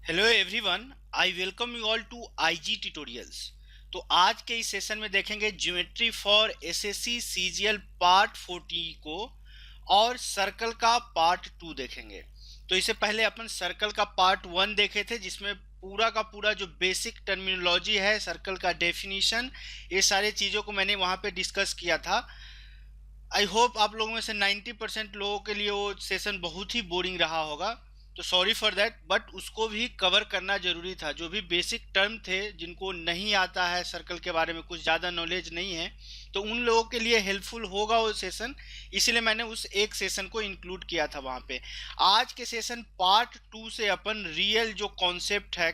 Hello everyone, I welcome you all to IG tutorials. तो आज के इस सेशन में देखेंगे geometry for SSC CGL part 40 को और सर्कल का पार्ट 2 देखेंगे। तो इससे पहले अपन सर्कल का पार्ट 1 देखे थे, जिसमें पूरा का पूरा जो बेसिक टर्मिनोलॉजी है, सर्कल का डेफिनेशन, ये सारे चीज़ों को मैंने वहाँ पे डिस्कस किया था। आई होप आप लोगों में से 90% लोगों के लिए वो सेशन बहुत ही बोरिंग रहा होगा, तो सॉरी फॉर दैट, बट उसको भी कवर करना जरूरी था। जो भी बेसिक टर्म थे, जिनको नहीं आता है सर्कल के बारे में, कुछ ज़्यादा नॉलेज नहीं है, तो उन लोगों के लिए हेल्पफुल होगा वो सेशन। इसीलिए मैंने उस एक सेशन को इंक्लूड किया था वहाँ पे। आज के सेशन पार्ट 2 से अपन रियल जो कॉन्सेप्ट है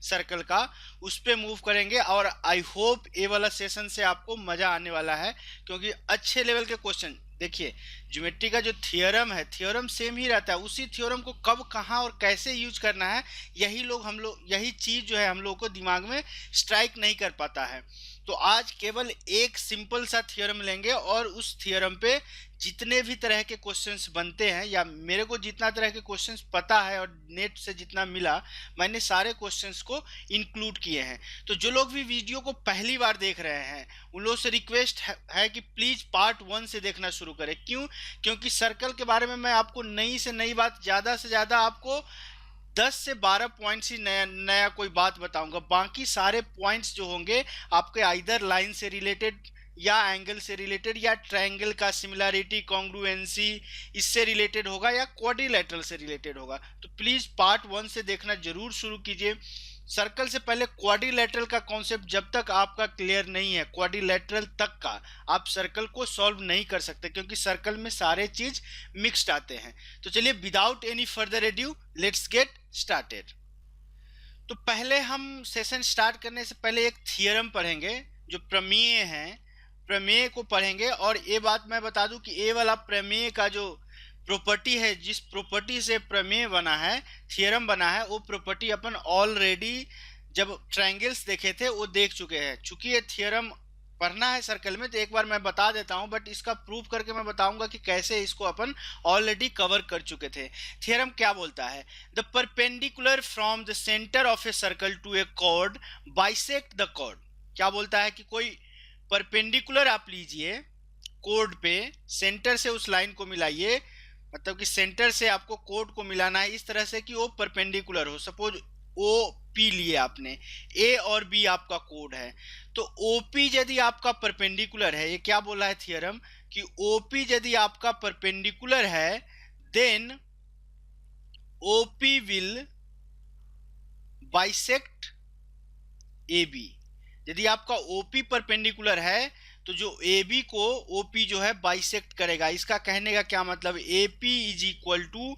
सर्कल का, उस पे मूव करेंगे। और आई होप ये वाला सेशन से आपको मजा आने वाला है, क्योंकि अच्छे लेवल के क्वेश्चन देखिए। ज्योमेट्री का जो थियोरम है, थियोरम सेम ही रहता है, उसी थियोरम को कब कहाँ और कैसे यूज करना है, यही चीज जो है हम लोग को दिमाग में स्ट्राइक नहीं कर पाता है। तो आज केवल एक सिंपल सा थियोरम लेंगे और उस थियोरम पे जितने भी तरह के क्वेश्चंस बनते हैं, या मेरे को जितना तरह के क्वेश्चंस पता है और नेट से जितना मिला, मैंने सारे क्वेश्चंस को इंक्लूड किए हैं। तो जो लोग भी वीडियो को पहली बार देख रहे हैं, उन लोगों से रिक्वेस्ट है कि प्लीज़ पार्ट 1 से देखना शुरू करें। क्यों? क्योंकि सर्कल के बारे में मैं आपको नई से नई बात, ज़्यादा से ज़्यादा आपको 10 से 12 पॉइंट्स ही नया नया कोई बात बताऊंगा। बाकी सारे पॉइंट्स जो होंगे आपके आइदर लाइन से रिलेटेड, या एंगल से रिलेटेड, या ट्रायंगल का सिमिलैरिटी, कॉन्ग्रुएंसी, इससे रिलेटेड होगा, या क्वाड्रिलेटरल से रिलेटेड होगा। तो प्लीज़ पार्ट 1 से देखना जरूर शुरू कीजिए। सर्कल से पहले क्वाड्रिलेटरल का कॉन्सेप्ट जब तक आपका क्लियर नहीं है, क्वाड्रिलेटरल तक का आप सर्कल को सॉल्व नहीं कर सकते, क्योंकि सर्कल में सारे चीज मिक्स्ड आते हैं। तो चलिए, without any further edu, let's get started. तो पहले हम सेशन स्टार्ट करने से पहले एक थियरम पढ़ेंगे, जो प्रमेय है, प्रमेय को पढ़ेंगे। और ये बात मैं बता दूं कि ये वाला प्रमेय का जो प्रॉपर्टी है, जिस प्रॉपर्टी से प्रमेय बना है, थियरम बना है, वो प्रॉपर्टी अपन ऑलरेडी जब ट्रायंगल्स देखे थे वो देख चुके हैं। चूंकि ये थियरम पढ़ना है सर्कल में, तो एक बार मैं बता देता हूं, बट इसका प्रूफ करके मैं बताऊंगा कि कैसे इसको अपन ऑलरेडी कवर कर चुके थे। थियरम क्या बोलता है? The perpendicular from the centre of a circle to a chord bisect the chord. क्या बोलता है कि कोई परपेंडिकुलर आप लीजिए कोड पे, सेंटर से उस लाइन को मिलाइए, मतलब कि सेंटर से आपको कोड को मिलाना है इस तरह से कि वो परपेंडिकुलर हो। सपोज ओ पी लिए आपने, ए और बी आपका कोड है, तो ओपी यदि आपका परपेंडिकुलर है, ये क्या बोला है थियरम, कि ओपी यदि आपका परपेंडिकुलर है, then OP will bisect A B. यदि आपका ओपी परपेंडिकुलर है, तो जो ए बी को ओपी जो है बाइसेक्ट करेगा। इसका कहने का क्या मतलब, A P is equal to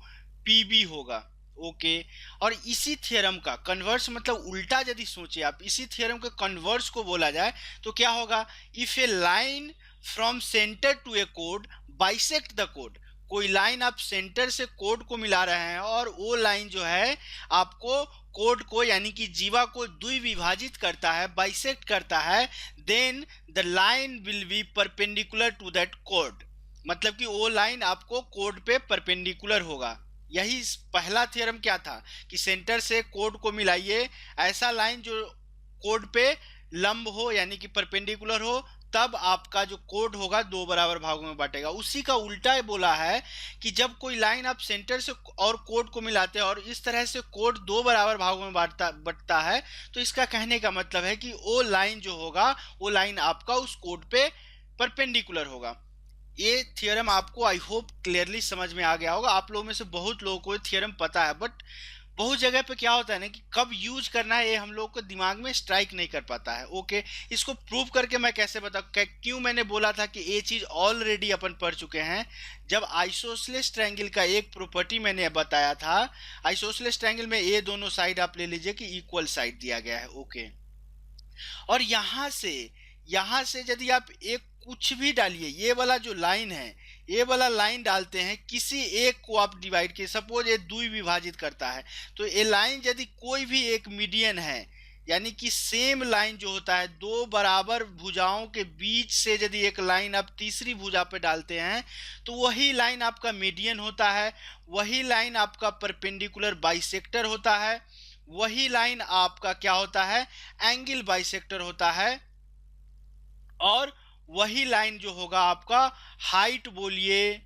P B होगा। ओके। और इसी थियरम का कन्वर्स, मतलब उल्टा यदि सोचे आप, इसी थियरम के कन्वर्स को बोला जाए तो क्या होगा? If A line from centre to A code bisect the code, कोई लाइन आप सेंटर से कोड को मिला रहे हैं और वो लाइन जो है आपको कोड को, यानी कि जीवा को द्विविभाजित करता है, बाइसेक्ट करता है, then the line will be perpendicular to that कोड। मतलब कि वो लाइन आपको कोड पे परपेंडिकुलर होगा। यही पहला थ्योरम क्या था, कि सेंटर से कोड को मिलाइए, ऐसा लाइन जो कोड पे लंब हो, यानी कि परपेंडिकुलर हो, तब आपका जो कोड होगा दो बराबर भागों में बांटेगा। उसी का उल्टा बोला है कि जब कोई लाइन आप सेंटर से और कोड को मिलाते हैं और इस तरह से कोड दो बराबर भागों में बंटता है, तो इसका कहने का मतलब है कि वो लाइन जो होगा, वो लाइन आपका उस कोड पे परपेंडिकुलर होगा। ये थियरम आपको आई होप क्लियरली समझ में आ गया होगा। आप लोगों में से बहुत लोगों को थियरम पता है, बट बहुत जगह पे क्या होता है ना, कि कब यूज करना है ये हम लोग को दिमाग में स्ट्राइक नहीं कर पाता है। ओके, इसको प्रूव करके मैं कैसे बताऊं, क्यों मैंने बोला था कि ये चीज ऑलरेडी अपन पढ़ चुके हैं। जब आइसोसेलेस ट्रायंगल का एक प्रॉपर्टी मैंने बताया था, आइसोसेलेस ट्रायंगल में ये दोनों साइड आप ले लीजिए कि इक्वल साइड दिया गया है। ओके। और यहाँ से यदि आप एक कुछ भी डालिए, ये वाला जो लाइन है, ये वाला लाइन डालते हैं, किसी एक को आप डिवाइड किए, सपोज ये द्विविभाजित करता है, तो ये लाइन यदि कोई भी एक मीडियन है, यानी कि सेम लाइन जो होता है, दो बराबर भुजाओं के बीच से यदि एक लाइन आप तीसरी भुजा पे डालते हैं, तो वही लाइन आपका मीडियन होता है, वही लाइन आपका परपेंडिकुलर बाइसेक्टर होता है, वही लाइन आपका क्या होता है, एंगल बाइसेक्टर होता है। और वही लाइन जो होगा आपका हाइट बोलिए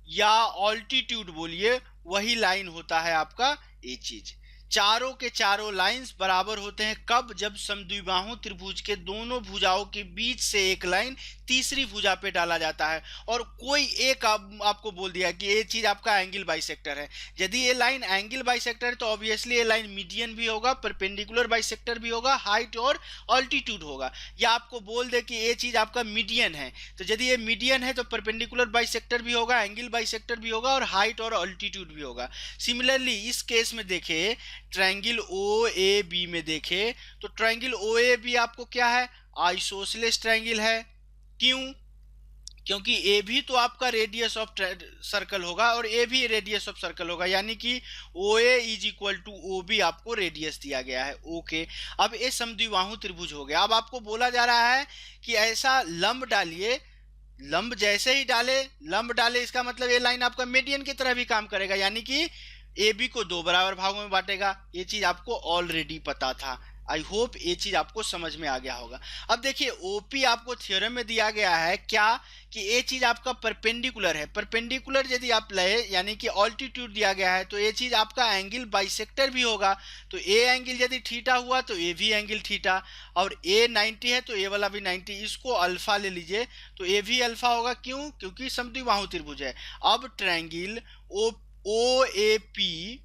या ऑल्टीट्यूड बोलिए, वही लाइन होता है आपका ये चीज। चारों के चारों लाइंस बराबर होते हैं कब, जब समद्विबाहु त्रिभुज के दोनों भुजाओं के बीच से एक लाइन तीसरी भुजा पे डाला जाता है और कोई एक आपको बोल दिया कि ये चीज आपका एंगल बाइसेक्टर है। यदि ये लाइन एंगल बाइसेक्टर है तो ऑब्वियसली ये लाइन मीडियन भी होगा, परपेंडिकुलर बाइसेक्टर भी होगा, हाइट और ऑल्टीट्यूड होगा। या आपको बोल दे कि ये चीज आपका मीडियन है, तो यदि ये मीडियन है तो परपेंडिकुलर बाइसेक्टर भी होगा, एंगल बाइसेक्टर भी होगा और हाइट और ऑल्टीट्यूड भी होगा। सिमिलरली इस केस में देखे ट्रायंगल ओ ए बी में देखे तो ट्रायंगल ओ ए बी आपको क्या है, आइसोसेलेस ट्रायंगल है। क्यों? क्योंकि ए भी तो आपका रेडियस ऑफ सर्कल होगा और ए भी रेडियस ऑफ सर्कल होगा, यानी कि O A is equal to O B आपको रेडियस दिया गया है। ओके, अब ये समद्विबाहु त्रिभुज हो गया। अब आपको बोला जा रहा है कि ऐसा लंब डालिए, लंब जैसे ही लंब डाले इसका मतलब ये लाइन आपका मीडियन की तरह भी काम करेगा, यानी कि ए बी को दो बराबर भागों में बांटेगा। ये चीज आपको ऑलरेडी पता था। आई होप ये चीज आपको समझ में आ गया होगा। अब देखिए ओपी आपको थ्योरम में दिया गया है क्या, कि ये चीज आपका परपेंडिकुलर है। परपेंडिकुलर यदि आप ले यानी कि ऑल्टीट्यूड दिया गया है तो ये चीज आपका एंगल बाइसेक्टर भी होगा। तो ए एंगल यदि थीटा हुआ तो ए भी एंगल थीटा, और ए 90 है तो ए वाला भी 90, इसको अल्फा ले लीजिए तो ए भी अल्फा होगा। क्यों? क्योंकि समद्विबाहु त्रिभुज है। अब triangle O A P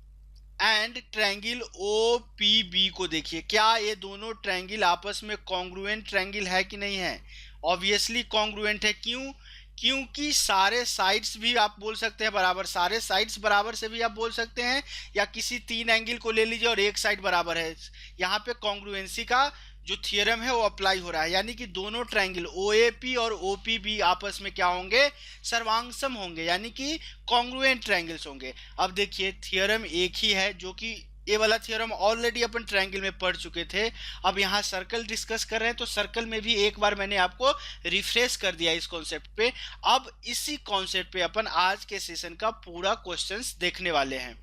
and triangle O P B को देखिए, क्या ये दोनों ट्रायंगल आपस में कॉन्ग्रुएंट ट्रायंगल है कि नहीं है? ऑब्वियसली कॉन्ग्रुएंट है। क्यों? क्योंकि सारे साइड्स भी आप बोल सकते हैं बराबर, सारे साइड्स बराबर से भी आप बोल सकते हैं, या किसी तीन एंगल को ले लीजिए और एक साइड बराबर है। यहाँ पे कॉन्ग्रुएंसी का जो थियरम है वो अप्लाई हो रहा है, यानी कि दोनों ट्रायंगल OAP और OPB आपस में क्या होंगे, सर्वांगसम होंगे, यानी कि कॉन्ग्रुएंट ट्रायंगल्स होंगे। अब देखिए थियरम एक ही है, जो कि ये वाला थ्योरम ऑलरेडी अपन ट्रायंगल में पढ़ चुके थे। अब यहाँ सर्कल डिस्कस कर रहे हैं तो सर्कल में भी एक बार मैंने आपको रिफ्रेश कर दिया इस कॉन्सेप्ट पे। अब इसी कॉन्सेप्ट पे अपन आज के सेशन का पूरा क्वेश्चंस देखने वाले हैं।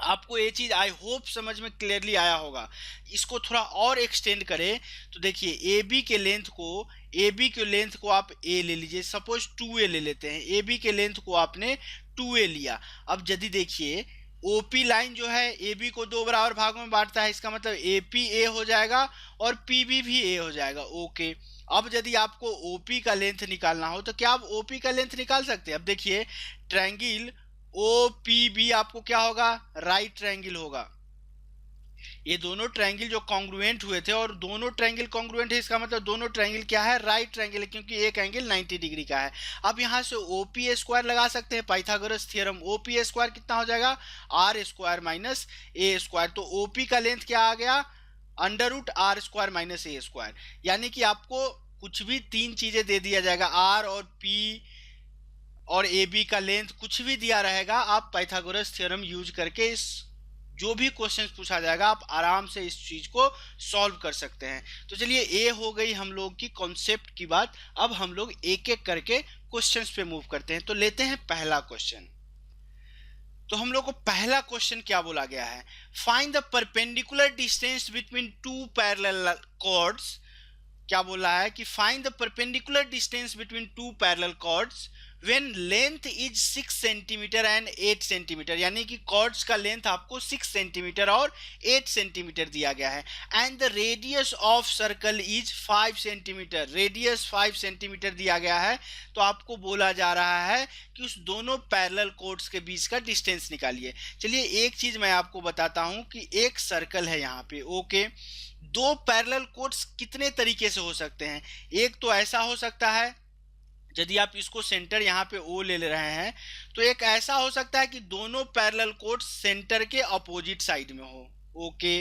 आपको ये चीज आई होप समझ में क्लियरली आया होगा। इसको थोड़ा और एक्सटेंड करें तो देखिए ए बी के लेंथ को आप ए ले लीजिए, सपोज 2a ले लेते हैं। ए बी के लेंथ को आपने 2a लिया। अब यदि देखिए ओपी लाइन जो है ए बी को दो बराबर भागों में बांटता है, इसका मतलब ए पी ए हो जाएगा और पी बी भी ए हो जाएगा। ओके, अब यदि आपको ओपी का लेंथ निकालना हो तो क्या आप ओपी का लेंथ निकाल सकते हैं? अब देखिए ट्रायंगल ओ पी बी आपको क्या होगा, राइट ट्रायंगल होगा। ये दोनों ट्रायंगल जो कॉन्ग्रुएंट हुए थे और दोनों ट्रायंगल कॉन्ग्रुएंट है, इसका मतलब दोनों ट्रायंगल क्या है, राइट ट्रायंगल है, क्योंकि एक एंगल 90 डिग्री का है। अब यहाँ से ओपी स्क्वायर लगा सकते हैं, पाइथागोरस थ्योरम। ओपी स्क्वायर कितना हो जाएगा, R square minus A square. तो ओपी का लेंथ क्या आ गया, √r square minus A square. यानी कि आपको कुछ भी तीन चीजें दे दिया जाएगा, आर और पी और ए बी का लेंथ कुछ भी दिया रहेगा, आप पाइथागोरस थ्योरम यूज करके इस जो भी क्वेश्चन पूछा जाएगा आप आराम से इस चीज को सॉल्व कर सकते हैं। तो चलिए ये हो गई हम लोग की कॉन्सेप्ट की बात। अब हम लोग एक एक करके क्वेश्चंस पे मूव करते हैं। तो लेते हैं पहला क्वेश्चन। तो हम लोग को पहला क्वेश्चन क्या बोला गया है, find the perpendicular distance between two parallel chords. क्या बोला है कि find the perpendicular distance between two parallel chords when length is 6 centimetre and 8 centimetre, यानी कि कॉर्ड्स का लेंथ आपको 6 सेंटीमीटर और 8 सेंटीमीटर दिया गया है। And the radius of circle is 5 centimetre, radius 5 centimetre दिया गया है। तो आपको बोला जा रहा है कि उस दोनों पैरेलल कॉर्ड्स के बीच का डिस्टेंस निकालिए। चलिए एक चीज मैं आपको बताता हूं कि एक सर्कल है यहाँ पे। ओके, दो पैरेलल कॉर्ड्स कितने तरीके से हो सकते हैं। एक तो ऐसा हो सकता है, यदि आप इसको सेंटर यहाँ पे O ले रहे हैं तो एक ऐसा हो सकता है कि दोनों पैरेलल कॉर्ड्स सेंटर के अपोजिट साइड में हो। ओके,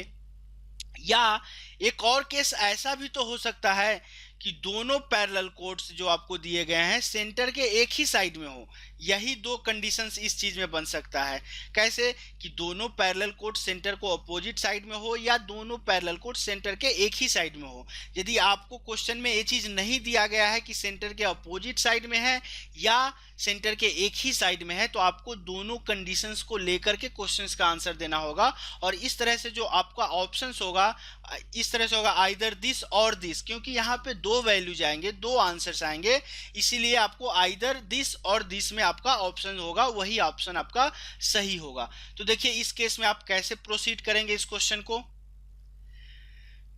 या एक और केस ऐसा भी तो हो सकता है कि दोनों पैरेलल कॉर्ड्स जो आपको दिए गए हैं सेंटर के एक ही साइड में हो, यही दो कंडीशंस इस चीज में बन सकता है। कैसे? कि दोनों पैरेलल कोड सेंटर को अपोजिट साइड में हो या दोनों पैरेलल कोड सेंटर के एक ही साइड में हो। यदि आपको क्वेश्चन में ये चीज नहीं दिया गया है कि सेंटर के अपोजिट साइड में है या सेंटर के एक ही साइड में है, तो आपको दोनों कंडीशंस को लेकर के क्वेश्चंस का आंसर देना होगा। और इस तरह से जो आपका ऑप्शंस होगा, इस तरह से होगा आइदर दिस और दिस, क्योंकि यहाँ पे दो वैल्यूज आएंगे, दो आंसर्स आएंगे, इसीलिए आपको आइदर दिस और दिस में आपका ऑप्शन होगा, वही ऑप्शन आपका सही होगा। तो देखिए इस केस में आप कैसे प्रोसीड करेंगे इस क्वेश्चन को।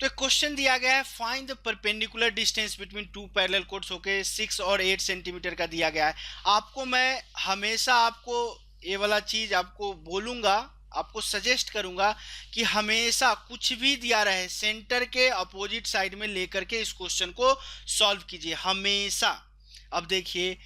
तो एक क्वेश्चन दिया गया है, find the perpendicular distance between two parallel codes, okay 6 और 8 सेंटीमीटर का दिया गया है। आपको मैं हमेशा आपको ये वाला चीज आपको बोलूंगा, आपको सजेस्ट करूंगा कि हमेशा कुछ भी दिया रहे सेंटर के अपोजिट साइड में लेकर के इस क्वेश्चन को सॉल्व कीजिए हमेशा। अब देखिए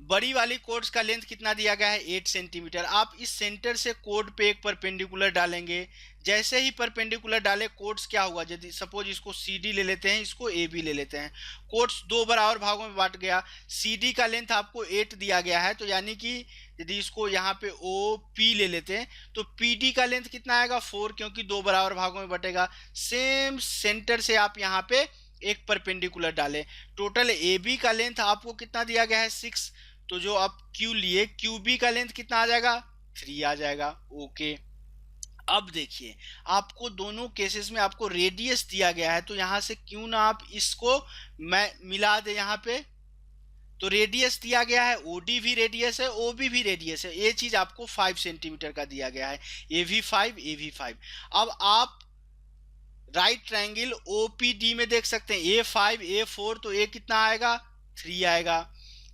बड़ी वाली कोड्स का लेंथ कितना दिया गया है 8 सेंटीमीटर। आप इस सेंटर से कोड पे एक परपेंडिकुलर डालेंगे, जैसे ही परपेंडिकुलर डाले कोड्स क्या हुआ, यदि सपोज इसको CD ले लेते हैं, इसको AB ले लेते हैं, कोड्स दो बराबर भागों में बांट गया। CD का लेंथ आपको 8 दिया गया है, तो यानी कि यदि इसको यहाँ पे OP ले लेते हैं तो PD का लेंथ कितना आएगा 4, क्योंकि दो बराबर भागों में बटेगा। सेम सेंटर से आप यहाँ पे एक परपेंडिकुलर डाले, टोटल AB का लेंथ आपको कितना दिया गया है 6, तो जो आप Q लिए QB का लेंथ कितना आ जाएगा 3 आ जाएगा। ओके अब देखिए आपको दोनों केसेस में आपको रेडियस दिया गया है, तो यहां से क्यों ना आप इसको मैं मिला दे यहाँ पे। तो रेडियस दिया गया है, OD भी रेडियस है, OB भी रेडियस है, ये चीज आपको 5 सेंटीमीटर का दिया गया है, AV5 अब आप राइट ट्रायंगल OPD में देख सकते हैं A5 A4, तो A कितना आएगा 3 आएगा,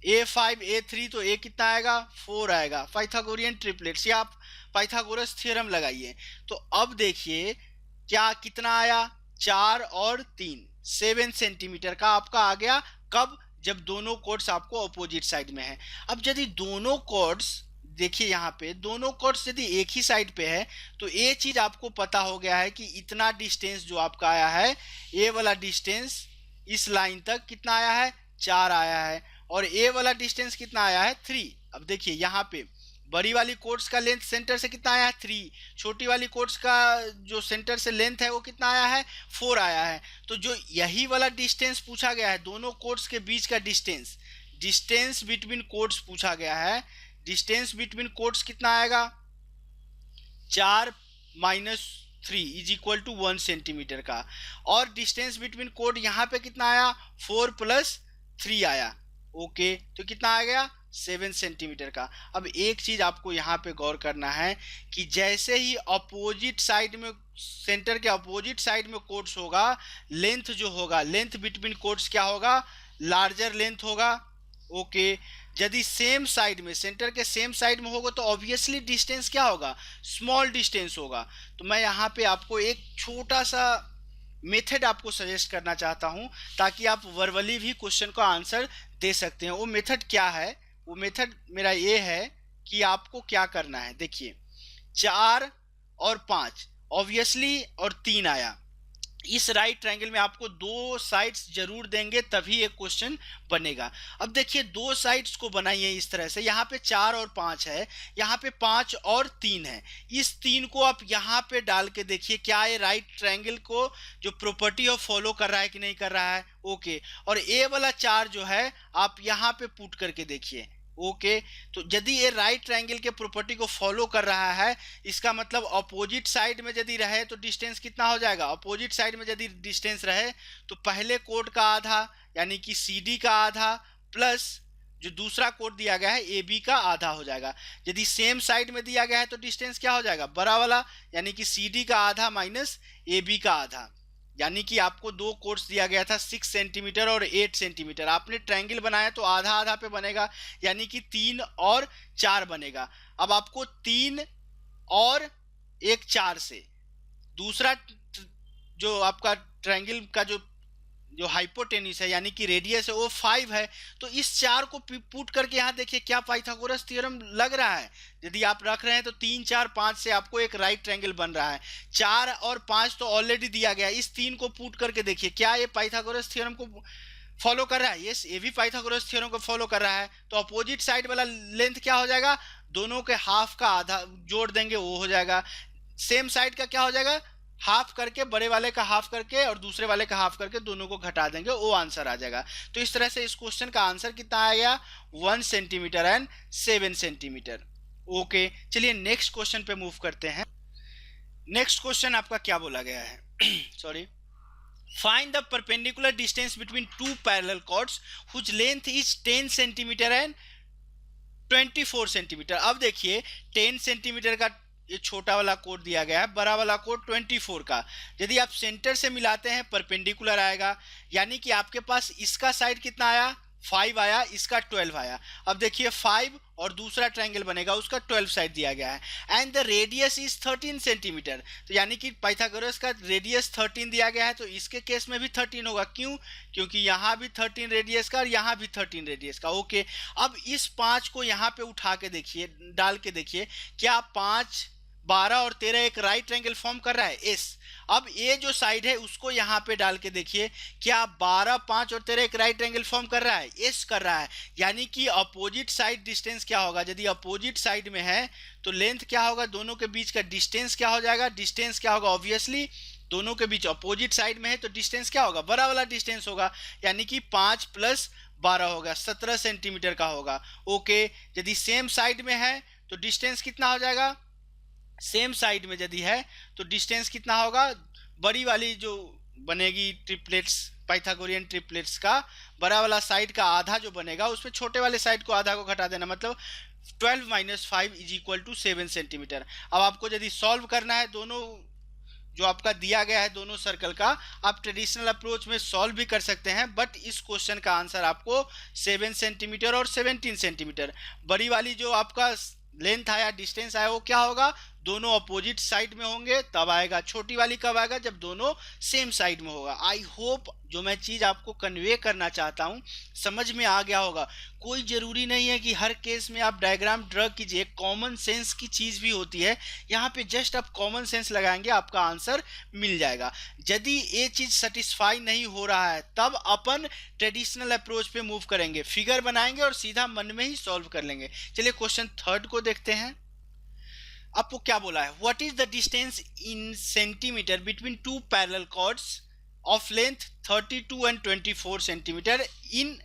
A5 A3 तो A कितना आएगा 4 आएगा। पाइथागोरियन ट्रिपलेट्स या आप पाइथागोरस थ्योरम लगाइए। तो अब देखिए क्या कितना आया 4 और 3 7 सेंटीमीटर का आपका आ गया। कब? जब दोनों कोड्स आपको अपोजिट साइड में है। अब यदि दोनों कोड्स देखिए यहाँ पे दोनों कोड्स यदि एक ही साइड पे है तो ये चीज आपको पता हो गया है कि इतना डिस्टेंस जो आपका आया है, ये वाला डिस्टेंस इस लाइन तक कितना आया है 4 आया है, और ए वाला डिस्टेंस कितना आया है 3। अब देखिए यहाँ पे बड़ी वाली कोड्स का लेंथ सेंटर से कितना आया है 3, छोटी वाली कोड्स का जो सेंटर से लेंथ है वो कितना आया है 4 आया है। तो जो यही वाला डिस्टेंस पूछा गया है, दोनों कोड्स के बीच का डिस्टेंस, डिस्टेंस बिटवीन कोड्स पूछा गया है, डिस्टेंस बिटवीन कोड्स कितना आएगा 4 minus 3 is equal to 1 centimetre का, और डिस्टेंस बिटवीन कोड यहाँ पे कितना आया 4 प्लस 3 आया। ओके तो कितना आ गया 7 सेंटीमीटर का। अब एक चीज आपको यहाँ पे गौर करना है कि जैसे ही अपोजिट साइड में सेंटर के अपोजिट साइड में कोड्स होगा, लेंथ जो होगा, लेंथ बिटवीन कोड्स क्या होगा लार्जर लेंथ होगा। ओके यदि सेम साइड में सेंटर के सेम साइड में होगा तो ऑब्वियसली डिस्टेंस क्या होगा स्मॉल डिस्टेंस होगा। तो मैं यहाँ पे आपको एक छोटा सा मेथड आपको सजेस्ट करना चाहता हूँ ताकि आप वर्बली भी क्वेश्चन का आंसर दे सकते हैं। वो मेथड क्या है? वो मेथड मेरा ये है कि आपको क्या करना है, देखिए 4 और 5 ऑब्वियसली और 3 आया, इस राइट ट्रायंगल में आपको दो साइड्स जरूर देंगे तभी एक क्वेश्चन बनेगा। अब देखिए दो साइड्स को बनाइए इस तरह से, यहाँ पे 4 और 5 है, यहाँ पे 5 और 3 है, इस 3 को आप यहाँ पे डाल के देखिए क्या ये राइट ट्रायंगल को जो प्रॉपर्टी ऑफ फॉलो कर रहा है कि नहीं कर रहा है। ओके और ए वाला 4 जो है आप यहाँ पे पुट करके देखिए। ओके तो यदि ये राइट ट्रायंगल के प्रॉपर्टी को फॉलो कर रहा है, इसका मतलब अपोजिट साइड में यदि रहे तो डिस्टेंस कितना हो जाएगा, अपोजिट साइड में यदि डिस्टेंस रहे तो पहले कोड का आधा यानी कि CD का आधा प्लस जो दूसरा कोड दिया गया है AB का आधा हो जाएगा। यदि सेम साइड में दिया गया है तो डिस्टेंस क्या हो जाएगा बड़ा वाला यानी कि CD का आधा माइनस AB का आधा, यानी कि आपको दो कोड्स दिया गया था 6 सेंटीमीटर और 8 सेंटीमीटर, आपने ट्रायंगल बनाया तो आधा आधा पे बनेगा यानी कि 3 और 4 बनेगा। अब आपको 3 और 1 4 से दूसरा जो आपका ट्रायंगल का जो हाइपोटेन्यूस है यानी कि रेडियस है वो 5 है, तो इस 4 को पुट करके यहाँ देखिए क्या पाइथागोरस थ्योरम लग रहा है। यदि आप रख रहे हैं तो 3 4 5 से आपको एक राइट ट्रायंगल बन रहा है। 4 और 5 तो ऑलरेडी दिया गया है, इस 3 को पुट करके देखिए क्या ये पाइथागोरस थ्योरम को फॉलो कर रहा है, यस, ये भी पाइथागोरस थ्योरम को फॉलो कर रहा है। तो अपोजिट साइड वाला लेंथ क्या हो जाएगा, दोनों के हाफ का आधा जोड़ देंगे वो हो जाएगा। सेम साइड का क्या हो जाएगा, हाफ करके, बड़े वाले का हाफ करके और दूसरे वाले का हाफ करके दोनों को घटा देंगे, वो आंसर आ जाएगा। तो इस तरह से इस क्वेश्चन का आंसर कितना आ गया, 1 सेंटीमीटर एंड 7 सेंटीमीटर। ओके, चलिए नेक्स्ट क्वेश्चन पे मूव करते हैं। नेक्स्ट क्वेश्चन आपका क्या बोला गया है sorry, find the perpendicular distance between two parallel chords whose length is 10 centimeter and 24 centimetre. अब देखिए 10 सेंटीमीटर का ये छोटा वाला कोड दिया गया है, बड़ा वाला कोड 24 का। यदि आप सेंटर से मिलाते हैं परपेंडिकुलर आएगा, यानी कि आपके पास इसका साइड कितना आया, 5 आया, इसका 12 आया। अब देखिए 5 और दूसरा ट्रायंगल बनेगा, उसका 12 साइड दिया गया है and the radius is 13 centimetre. तो यानी कि पाइथागोरस का रेडियस 13 दिया गया है, तो इसके केस में भी 13 होगा। क्यों, क्योंकि यहाँ भी 13 रेडियस का और यहाँ भी 13 रेडियस का। ओके, अब इस 5 को यहाँ पे उठा के देखिए, डाल के देखिए, क्या 5, 12 और 13 एक राइट ट्रायंगल फॉर्म कर रहा है, एस। अब ये जो साइड है उसको यहाँ पे डाल के देखिए, क्या 12, 5 और 13 एक राइट एंगल फॉर्म कर रहा है, यस कर रहा है। यानी कि अपोजिट साइड डिस्टेंस क्या होगा, यदि अपोजिट साइड में है तो लेंथ क्या होगा, दोनों के बीच का डिस्टेंस क्या हो जाएगा, डिस्टेंस क्या होगा, ऑब्वियसली दोनों के बीच अपोजिट साइड में है तो डिस्टेंस क्या होगा, बड़ा वाला डिस्टेंस होगा। यानी कि 5 + 12 होगा, 17 सेंटीमीटर का होगा। ओके, यदि सेम साइड में है तो डिस्टेंस कितना हो जाएगा, सेम साइड में यदि है तो डिस्टेंस कितना होगा, बड़ी वाली जो बनेगी ट्रिपलेट्स, पाइथागोरियन ट्रिपलेट्स का बड़ा वाला साइड का आधा जो बनेगा उसमें छोटे वाले साइड को आधा को घटा देना, मतलब 12 - 5 = 7 सेंटीमीटर। अब आपको यदि सॉल्व करना है दोनों जो आपका दिया गया है दोनों सर्कल का, आप ट्रेडिशनल अप्रोच में सॉल्व भी कर सकते हैं, बट इस क्वेश्चन का आंसर आपको 7 सेंटीमीटर और 17 सेंटीमीटर, बड़ी वाली जो आपका लेंथ आया, डिस्टेंस आया, वो क्या होगा, दोनों अपोजिट साइड में होंगे तब आएगा। छोटी वाली कब आएगा, जब दोनों सेम साइड में होगा। आई होप जो मैं चीज़ आपको कन्वे करना चाहता हूँ समझ में आ गया होगा। कोई ज़रूरी नहीं है कि हर केस में आप डायग्राम ड्रा कीजिए, कॉमन सेंस की चीज़ भी होती है। यहाँ पे जस्ट आप कॉमन सेंस लगाएंगे, आपका आंसर मिल जाएगा। यदि ये चीज़ सेटिस्फाई नहीं हो रहा है तब अपन ट्रेडिशनल अप्रोच पे मूव करेंगे, फिगर बनाएंगे और सीधा मन में ही सॉल्व कर लेंगे। चलिए क्वेश्चन 3 को देखते हैं। आपको क्या बोला है, what is the distance in centimetre between two parallel chords of length 32 and 24 centimetre in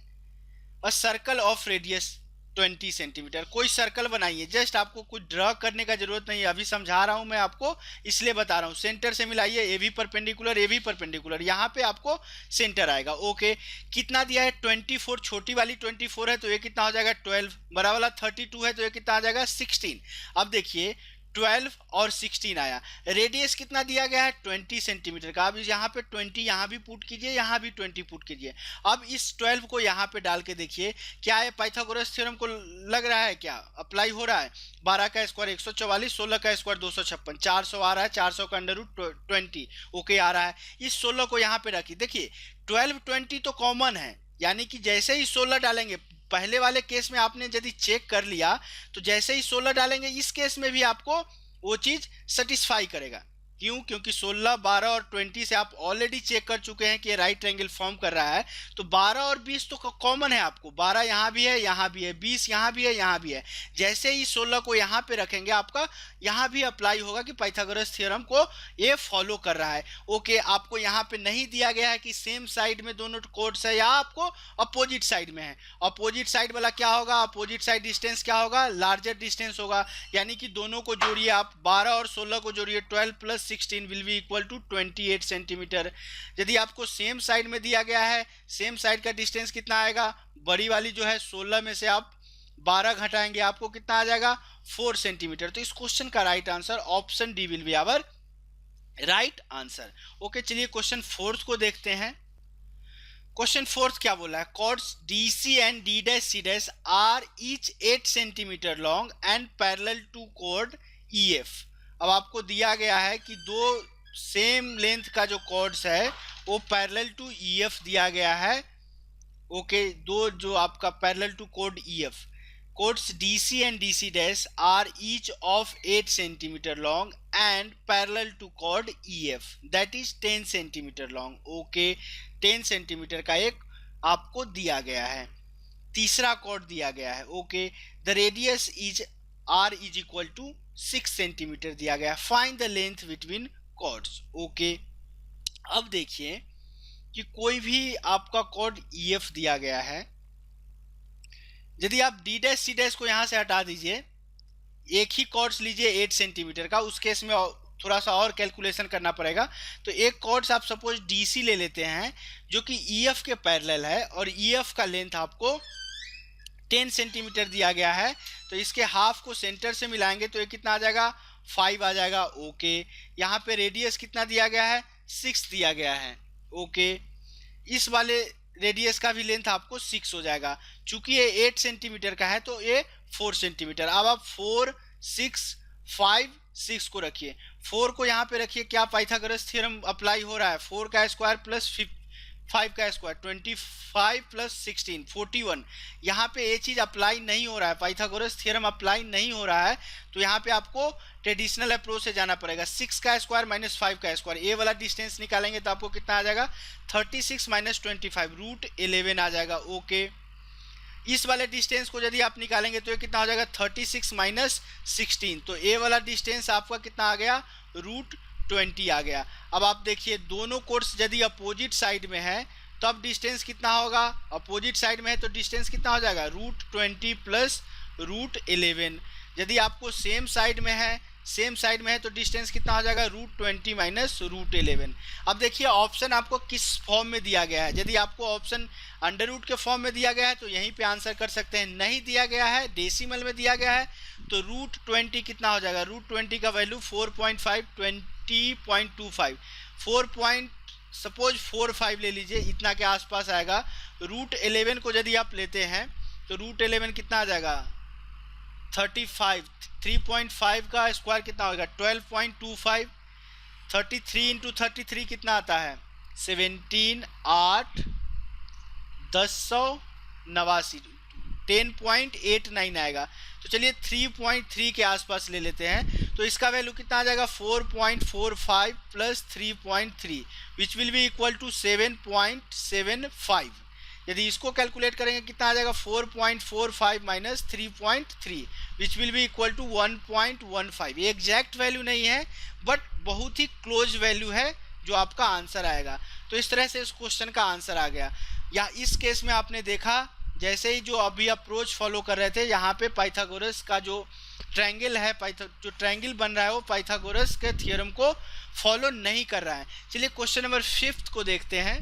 a circle of radius 20 centimetre. कोई सर्कल बनाइए, जस्ट आपको कुछ ड्रा करने का जरूरत नहीं है, अभी समझा रहा हूं मैं आपको इसलिए बता रहा हूं। सेंटर से मिलाइए, ए भी परपेंडिकुलर, ए भी परपेंडिकुलर, यहाँ पे आपको सेंटर आएगा। ओके, कितना दिया है 24, छोटी वाली 24 है तो ये कितना हो जाएगा 12, बड़ा वाला 32 है तो ये कितना आ जाएगा 16। अब देखिए 12 और 16 आया, रेडियस कितना दिया गया है 20 सेंटीमीटर का। अब यहाँ पे 20 यहाँ भी पुट कीजिए, यहाँ भी 20 पुट कीजिए। अब इस 12 को यहाँ पे डाल के देखिए, क्या है पाइथागोरस थ्योरम को लग रहा है, क्या अप्लाई हो रहा है। 12 का स्क्वायर 144, 16 का स्क्वायर 256, 400 आ रहा है, 400 का √20 ओके आ रहा है। इस 16 को यहाँ पे रखिए, देखिए 12 20 तो कॉमन है, यानी कि जैसे ही 16 डालेंगे, पहले वाले केस में आपने यदि चेक कर लिया तो जैसे ही 16 डालेंगे इस केस में भी आपको वो चीज सेटिस्फाई करेगा। क्यों, क्योंकि 16, 12 और 20 से आप ऑलरेडी चेक कर चुके हैं कि राइट ट्रायंगल फॉर्म कर रहा है। तो 12 और 20 तो कॉमन है आपको, 12 यहाँ भी है, यहाँ भी है, 20 यहाँ भी है, यहाँ भी है। जैसे ही 16 को यहाँ पे रखेंगे आपका यहाँ भी अप्लाई होगा कि पाइथागोरस थ्योरम को ये फॉलो कर रहा है। ओके, आपको यहाँ पे नहीं दिया गया है कि सेम साइड में दोनों कोड्स है या आपको अपोजिट साइड में है। अपोजिट साइड वाला क्या होगा, अपोजिट साइड डिस्टेंस क्या होगा, लार्जर डिस्टेंस होगा। यानी कि दोनों को जोड़िए आप, 12 और 16 को जोड़िए, 12 + 16 will be equal to 28 centimetre. यदि आपको सेम साइड में दिया गया है, सेम साइड का डिस्टेंस कितना आएगा, बड़ी वाली जो है 16 में से आप 12 घटाएंगे, आपको कितना आ जाएगा 4 सेंटीमीटर। तो इस क्वेश्चन का right answer option D will be our right answer. Okay, चलिए क्वेश्चन 4 को देखते हैं। क्वेश्चन 4 क्या बोला है, chords DC and D' are each 8 centimetre long and parallel to chord EF। अब आपको दिया गया है कि दो सेम लेंथ का जो कॉर्ड्स है वो पैरेलल टू EF दिया गया है। ओके, दो जो आपका parallel to chord EF, chords DC and DC' are each of 8 centimeter long and parallel to chord EF that is 10 centimeter long। okay, 10 centimetre का एक आपको दिया गया है, तीसरा कॉर्ड दिया गया है। Okay, the radius is R is equal to 6 centimetre दिया गया है। Find the length between chords. Okay, अब देखिए कि कोई भी आपका कॉर्ड EF दिया गया है, यदि आप D डैश C डैश को यहाँ से हटा दीजिए, एक ही कॉर्ड्स लीजिए 8 सेंटीमीटर का, उस केस में थोड़ा सा और कैलकुलेशन करना पड़ेगा। तो एक कॉर्ड्स आप सपोज DC ले लेते हैं जो कि EF के पैरेलल है, और EF का लेंथ आपको 10 सेंटीमीटर दिया गया है। तो इसके हाफ को सेंटर से मिलाएंगे तो ये कितना आ जाएगा, 5 आ जाएगा। ओके, यहाँ पे रेडियस कितना दिया गया है, 6 दिया गया है। ओके, इस वाले रेडियस का भी लेंथ आपको 6 हो जाएगा। चूंकि ये 8 सेंटीमीटर का है तो ये 4 सेंटीमीटर। अब आप 4, 6, 5, 6 को रखिए, 4 को यहाँ पे रखिए, क्या पाइथागोरस थ्योरम अप्लाई हो रहा है, 4 का स्क्वायर प्लस 5 का स्क्वायर, 25 प्लस 16, 41। यहाँ पे ये चीज़ अप्लाई नहीं हो रहा है, पाइथागोरस थ्योरम अप्लाई नहीं हो रहा है। तो यहाँ पे आपको ट्रेडिशनल अप्रोच से जाना पड़ेगा। 6 का स्क्वायर माइनस 5 का स्क्वायर, ये वाला डिस्टेंस निकालेंगे तो आपको कितना आ जाएगा, 36 माइनस 25, रूट 11 आ जाएगा। ओके, इस वाले डिस्टेंस को यदि आप निकालेंगे तो ये कितना हो जाएगा, 36 माइनस 16। तो ए वाला डिस्टेंस आपका कितना आ गया, रूट 20 आ गया। अब आप देखिए दोनों कोर्स यदि अपोजिट साइड में है तो अब डिस्टेंस कितना होगा, अपोजिट साइड में है तो डिस्टेंस कितना हो जाएगा, रूट 20 प्लस रूट 11। यदि आपको सेम साइड में है तो डिस्टेंस कितना हो जाएगा, रूट 20 माइनस रूट 11। अब देखिए ऑप्शन आपको किस फॉर्म में दिया गया है। यदि आपको ऑप्शन अंडर रूट के फॉर्म में दिया गया है तो यहीं पे आंसर कर सकते हैं। नहीं दिया गया है, डेसिमल में दिया गया है, तो रूट 20 कितना हो जाएगा, रूट 20 का वैल्यू 4.5, 20.25, 4.45 ले लीजिए, इतना के आसपास आएगा। रूट 11 को यदि आप लेते हैं तो रूट 11 कितना आ जाएगा, 35, 3.5 का स्क्वायर कितना होगा, 12.25, 33 इंटू 33 कितना आता है, 17, 8, 1089, 10.89 आएगा। तो चलिए 3.3 के आसपास ले लेते हैं, तो इसका वैल्यू कितना आ जाएगा, 4.45 plus 3.3 which will be equal to 7.75। यदि इसको कैलकुलेट करेंगे कितना आ जाएगा, 4.45 minus 3.3 which will be equal to 1.15। ये एग्जैक्ट वैल्यू नहीं है बट बहुत ही क्लोज वैल्यू है जो आपका आंसर आएगा। तो इस तरह से इस क्वेश्चन का आंसर आ गया। या इस केस में आपने देखा जैसे ही जो अभी अप्रोच फॉलो कर रहे थे, यहाँ पे पाइथागोरस का जो ट्रायंगल है, जो ट्रायंगल बन रहा है वो पाइथागोरस के थ्योरम को फॉलो नहीं कर रहा है। चलिए क्वेश्चन नंबर 5 को देखते हैं।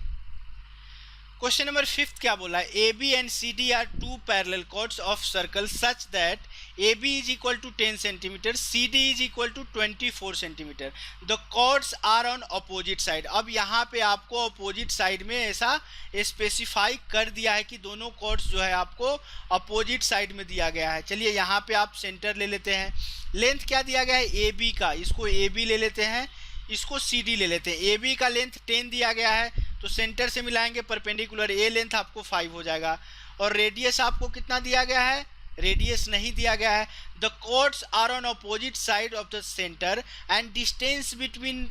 क्वेश्चन नंबर 5 क्या बोला है, A B and C D are two parallel chords of circle such that A B is equal to 10 centimetre, C D is equal to 24 centimetre, the chords are on opposite side. अब यहाँ पे आपको opposite side में ऐसा specify कर दिया है कि दोनों कॉर्ड्स जो है आपको अपोजिट साइड में दिया गया है। चलिए यहाँ पे आप सेंटर ले लेते हैं, लेंथ क्या दिया गया है, ए बी का, इसको ए बी ले लेते हैं, इसको सी डी ले लेते हैं। ए बी का लेंथ 10 दिया गया है तो सेंटर से मिलाएंगे परपेंडिकुलर, ए लेंथ आपको 5 हो जाएगा। और रेडियस आपको कितना दिया गया है, रेडियस नहीं दिया गया है। The chords are on opposite side of the centre and distance between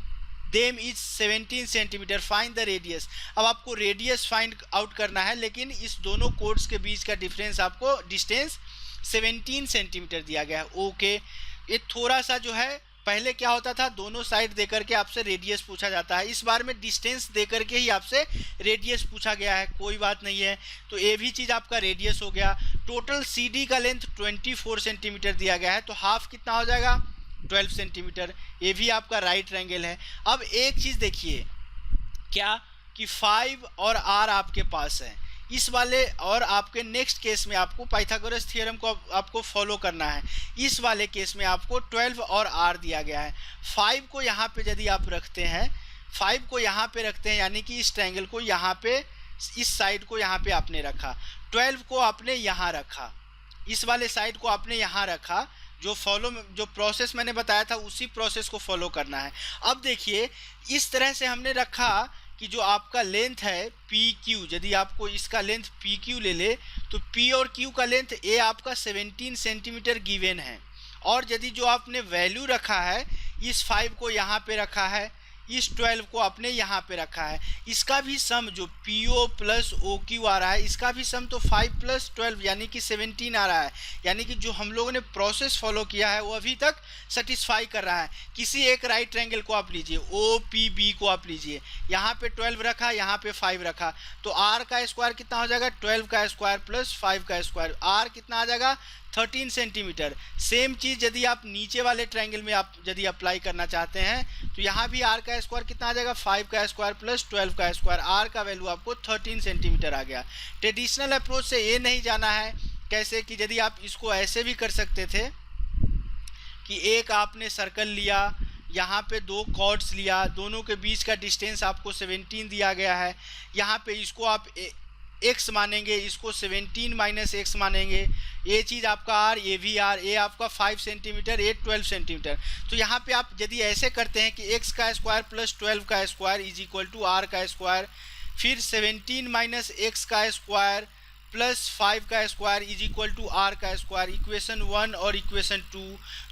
them is 17 centimetre, find the radius. अब आपको रेडियस फाइंड आउट करना है, लेकिन इस दोनों कॉर्ड्स के बीच का डिफरेंस आपको डिस्टेंस 17 सेंटीमीटर दिया गया है। ओके, ये थोड़ा सा जो है, पहले क्या होता था, दोनों साइड देकर के आपसे रेडियस पूछा जाता है, इस बार में डिस्टेंस देकर के ही आपसे रेडियस पूछा गया है। कोई बात नहीं है, तो ये भी चीज़ आपका रेडियस हो गया। टोटल सी डी का लेंथ 24 सेंटीमीटर दिया गया है, तो हाफ कितना हो जाएगा, 12 सेंटीमीटर। ये भी आपका राइट ट्रायंगल है। अब एक चीज़ देखिए क्या कि 5 और r आपके पास है, इस वाले और आपके नेक्स्ट केस में आपको पाइथागोरस थ्योरम को आपको फॉलो करना है। इस वाले केस में आपको 12 और r दिया गया है। 5 को यहाँ पे यदि आप रखते हैं, 5 को यहाँ पे रखते हैं, यानी कि इस ट्रायंगल को यहाँ पे, इस साइड को यहाँ पे आपने रखा, 12 को आपने यहाँ रखा, इस वाले साइड को आपने यहाँ रखा। जो प्रोसेस मैंने बताया था उसी प्रोसेस को फॉलो करना है। अब देखिए इस तरह से हमने रखा कि जो आपका लेंथ है पी क्यू, यदि आपको इसका लेंथ पी क्यू ले ले तो पी और क्यू का लेंथ ए आपका 17 सेंटीमीटर गिवन है। और यदि जो आपने वैल्यू रखा है, इस 5 को यहाँ पे रखा है, इस 12 को आपने यहाँ पे रखा है। इसका भी सम जो PO प्लस OQ आ रहा है, इसका भी सम तो 5 प्लस 12 यानी कि 17 आ रहा है। यानी कि जो हम लोगों ने प्रोसेस फॉलो किया है वो अभी तक सेटिस्फाई कर रहा है। किसी एक राइट ट्रायंगल को आप लीजिए, OPB को आप लीजिए, यहाँ पे 12 रखा, यहाँ पे 5 रखा, तो R का स्क्वायर कितना हो जाएगा, 12 का स्क्वायर प्लस 5 का स्क्वायर, R कितना आ जाएगा, 13 सेंटीमीटर। सेम चीज़ यदि आप नीचे वाले ट्रायंगल में आप यदि अप्लाई करना चाहते हैं तो यहाँ भी R का स्क्वायर कितना आ जाएगा, 5 का स्क्वायर प्लस 12 का स्क्वायर, R का वैल्यू आपको 13 सेंटीमीटर आ गया। ट्रेडिशनल अप्रोच से ये नहीं जाना है कैसे कि यदि आप इसको ऐसे भी कर सकते थे कि एक आपने सर्कल लिया, यहाँ पे दो कॉर्ड्स लिया, दोनों के बीच का डिस्टेंस आपको 17 दिया गया है, यहाँ पे इसको आप x मानेंगे, इसको 17 माइनस x मानेंगे, ये चीज़ आपका r, ये भी r, ये आपका 5 सेंटीमीटर, ये 12 सेंटीमीटर। तो यहाँ पे आप यदि ऐसे करते हैं कि x का स्क्वायर प्लस 12 का square is equal to r का स्क्वायर, फिर 17 माइनस x का स्क्वायर प्लस 5 का square is equal to r का स्क्वायर, इक्वेशन 1 और इक्वेशन 2,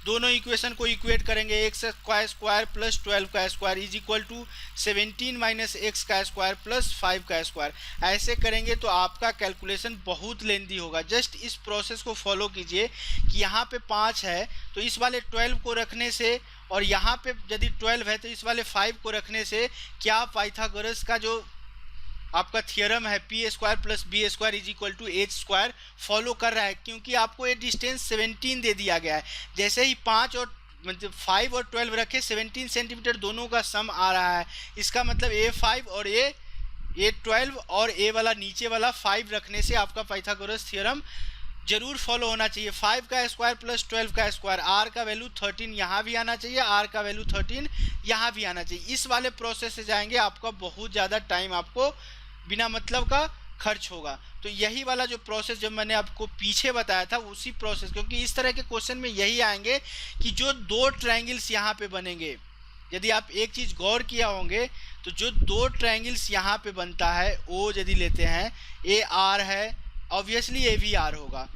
दोनों इक्वेशन को इक्वेट करेंगे, x का स्क्वायर प्लस 12 का square is equal to 17 minus x का स्क्वायर प्लस 5 का स्क्वायर। ऐसे करेंगे तो आपका कैलकुलेशन बहुत लेंदी होगा। जस्ट इस प्रोसेस को फॉलो कीजिए कि यहाँ पे 5 है तो इस वाले 12 को रखने से, और यहाँ पे यदि 12 है तो इस वाले 5 को रखने से क्या पाइथागोरस का जो आपका थियरम है P square plus B square is equal to H square follow कर रहा है, क्योंकि आपको ये डिस्टेंस 17 दे दिया गया है। जैसे ही 5 और मतलब 5 और 12 रखे, 17 सेंटीमीटर दोनों का सम आ रहा है, इसका मतलब A5 और A12 और ए वाला नीचे वाला 5 रखने से आपका पाइथागोरस थियरम जरूर फॉलो होना चाहिए। 5 का स्क्वायर प्लस 12 का स्क्वायर, r का वैल्यू 13 यहाँ भी आना चाहिए, r का वैल्यू 13 यहाँ भी आना चाहिए। इस वाले प्रोसेस से जाएंगे आपका बहुत ज़्यादा टाइम आपको बिना मतलब का खर्च होगा। तो यही वाला जो प्रोसेस जब मैंने आपको पीछे बताया था उसी प्रोसेस, क्योंकि इस तरह के क्वेश्चन में यही आएंगे कि जो दो ट्रायंगल्स यहाँ पे बनेंगे, यदि आप एक चीज़ गौर किया होंगे तो जो दो ट्रायंगल्स यहाँ पे बनता है, ओ यदि लेते हैं AR है, ऑब्वियसली AVR होगा।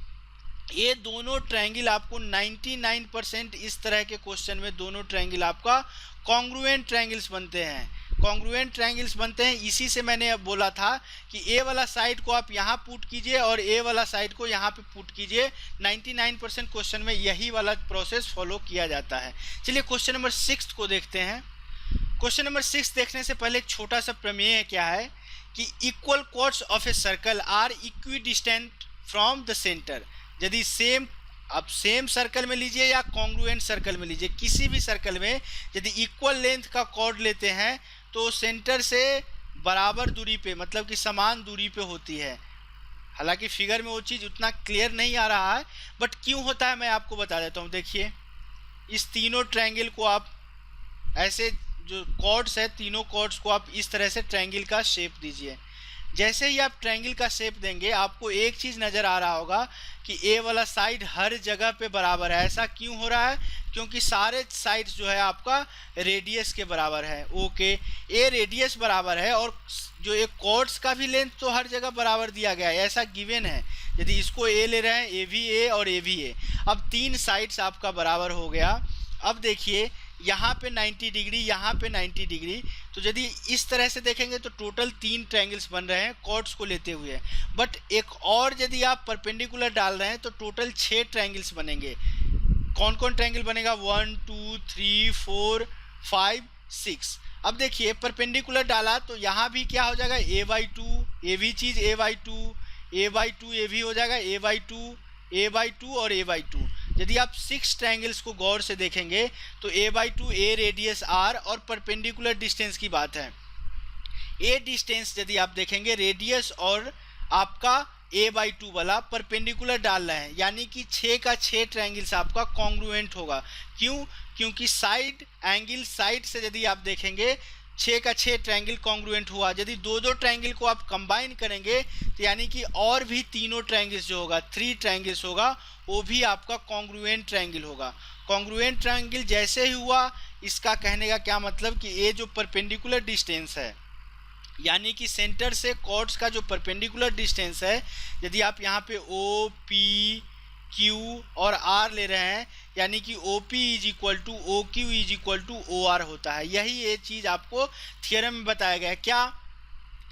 ये दोनों ट्रायंगल आपको 99% इस तरह के क्वेश्चन में दोनों ट्रायंगल आपका कॉन्ग्रुएंट ट्रायंगल्स बनते हैं, कॉन्ग्रुएंट ट्रायंगल्स बनते हैं। इसी से मैंने अब बोला था कि ए वाला साइड को आप यहाँ पुट कीजिए और ए वाला साइड को यहाँ पे पुट कीजिए। 99% क्वेश्चन में यही वाला प्रोसेस फॉलो किया जाता है। चलिए क्वेश्चन नंबर 6 को देखते हैं। क्वेश्चन नंबर 6 देखने से पहले एक छोटा सा प्रमेय क्या है कि equal chords of a circle are equidistant from the centre. यदि आप सेम सर्कल में लीजिए या कॉन्ग्रुएंट सर्कल में लीजिए, किसी भी सर्कल में यदि इक्वल लेंथ का कॉर्ड लेते हैं तो सेंटर से बराबर दूरी पे, मतलब कि समान दूरी पे होती है। हालांकि फिगर में वो चीज़ उतना क्लियर नहीं आ रहा है, बट क्यों होता है मैं आपको बता देता हूँ। देखिए इस तीनों ट्रायंगल को आप ऐसे, जो कॉर्ड्स है तीनों कॉर्ड्स को आप इस तरह से ट्रायंगल का शेप दीजिए। जैसे ही आप ट्रायंगल का शेप देंगे आपको एक चीज़ नज़र आ रहा होगा कि ए वाला साइड हर जगह पे बराबर है। ऐसा क्यों हो रहा है? क्योंकि सारे साइड्स जो है आपका रेडियस के बराबर है। ओके, ए रेडियस बराबर है और जो एक कॉर्ड्स का भी लेंथ तो हर जगह बराबर दिया गया है, ऐसा गिवन है। यदि इसको ए ले रहे हैं, ए भी ए और ए भी ए, अब तीन साइड्स आपका बराबर हो गया। अब देखिए यहाँ पे 90 डिग्री, यहाँ पे 90 डिग्री, तो यदि इस तरह से देखेंगे तो टोटल 3 ट्रायंगल्स बन रहे हैं कॉर्ड्स को लेते हुए। बट एक और यदि आप परपेंडिकुलर डाल रहे हैं तो टोटल 6 ट्रायंगल्स बनेंगे। कौन कौन ट्रायंगल बनेगा? 1 2 3 4 5 6। अब देखिए परपेंडिकुलर डाला तो यहाँ भी क्या हो जाएगा, a/2, ये भी चीज़ a/2, a/2 ये भी हो जाएगा a/2, a/2 और a/2। यदि आप 6 ट्रायंगल्स को गौर से देखेंगे तो a/2 ए रेडियस r और परपेंडिकुलर डिस्टेंस की बात है। ए डिस्टेंस यदि आप देखेंगे रेडियस और आपका a/2 वाला परपेंडिकुलर डाल रहे हैं, यानी कि 6 का 6 ट्रायंगल्स आपका कॉन्ग्रुएंट होगा। क्यों? क्योंकि साइड एंगल साइड से यदि आप देखेंगे 6 का 6 ट्रायंगल कॉन्ग्रुएंट हुआ। यदि दो ट्रायंगल को आप कंबाइन करेंगे तो यानी कि और भी तीनों ट्रायंगल्स जो होगा, 3 ट्रायंगल्स होगा, वो भी आपका कॉन्ग्रुएंट ट्रायंगल होगा। कॉन्ग्रुएंट ट्रायंगल जैसे ही हुआ, इसका कहने का क्या मतलब कि ये जो परपेंडिकुलर डिस्टेंस है, यानी कि सेंटर से कॉर्ड्स का जो परपेंडिकुलर डिस्टेंस है, यदि आप यहाँ पे ओ पी Q और R ले रहे हैं, यानी कि OP is equal to OQ is equal to OR होता है। यही ये चीज़ आपको थियरम में बताया गया है। क्या?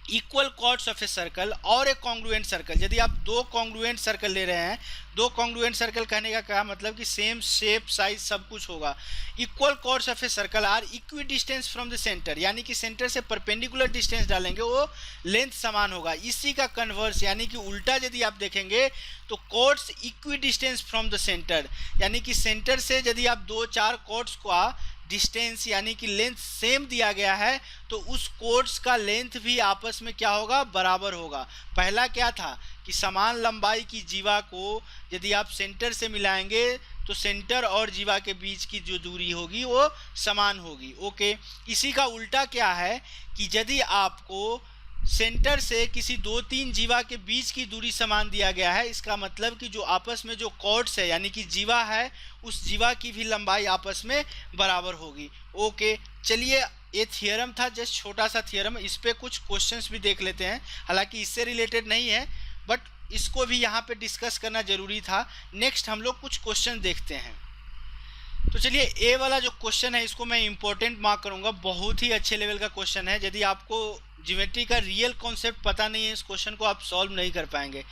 Equal chords of a circle और ए कॉन्ग्रुएंट सर्कल। यदि आप दो कॉन्ग्रुएंट सर्कल ले रहे हैं, दो कॉन्ग्रुएंट सर्कल कहने का क्या मतलब कि सेम शेप साइज सब कुछ होगा। Equal chords of a circle are equidistant from the centre, यानी कि सेंटर से परपेंडिकुलर डिस्टेंस डालेंगे वो लेंथ समान होगा। इसी का कन्वर्स यानी कि उल्टा यदि आप देखेंगे तो chords equidistant from the centre, यानी कि सेंटर से यदि आप दो चार कॉर्ड्स का डिस्टेंस यानी कि लेंथ सेम दिया गया है तो उस कोड्स का लेंथ भी आपस में क्या होगा? बराबर होगा। पहला क्या था कि समान लंबाई की जीवा को यदि आप सेंटर से मिलाएंगे तो सेंटर और जीवा के बीच की जो दूरी होगी वो समान होगी। ओके, इसी का उल्टा क्या है कि यदि आपको सेंटर से किसी दो तीन जीवा के बीच की दूरी समान दिया गया है, इसका मतलब कि जो आपस में जो कॉर्ड्स है यानी कि जीवा है उस जीवा की भी लंबाई आपस में बराबर होगी। ओके, चलिए ये थियरम था, जस्ट छोटा सा थियरम, इस पे कुछ क्वेश्चंस भी देख लेते हैं। हालांकि इससे रिलेटेड नहीं है बट इसको भी यहाँ पे डिस्कस करना जरूरी था। नेक्स्ट हम लोग कुछ क्वेश्चन देखते हैं। तो चलिए ए वाला जो क्वेश्चन है इसको मैं इंपॉर्टेंट मार्क करूँगा, बहुत ही अच्छे लेवल का क्वेश्चन है। यदि आपको ज्योमेट्री का रियल कॉन्सेप्ट पता नहीं है इस क्वेश्चन को आप सॉल्व नहीं कर पाएंगे।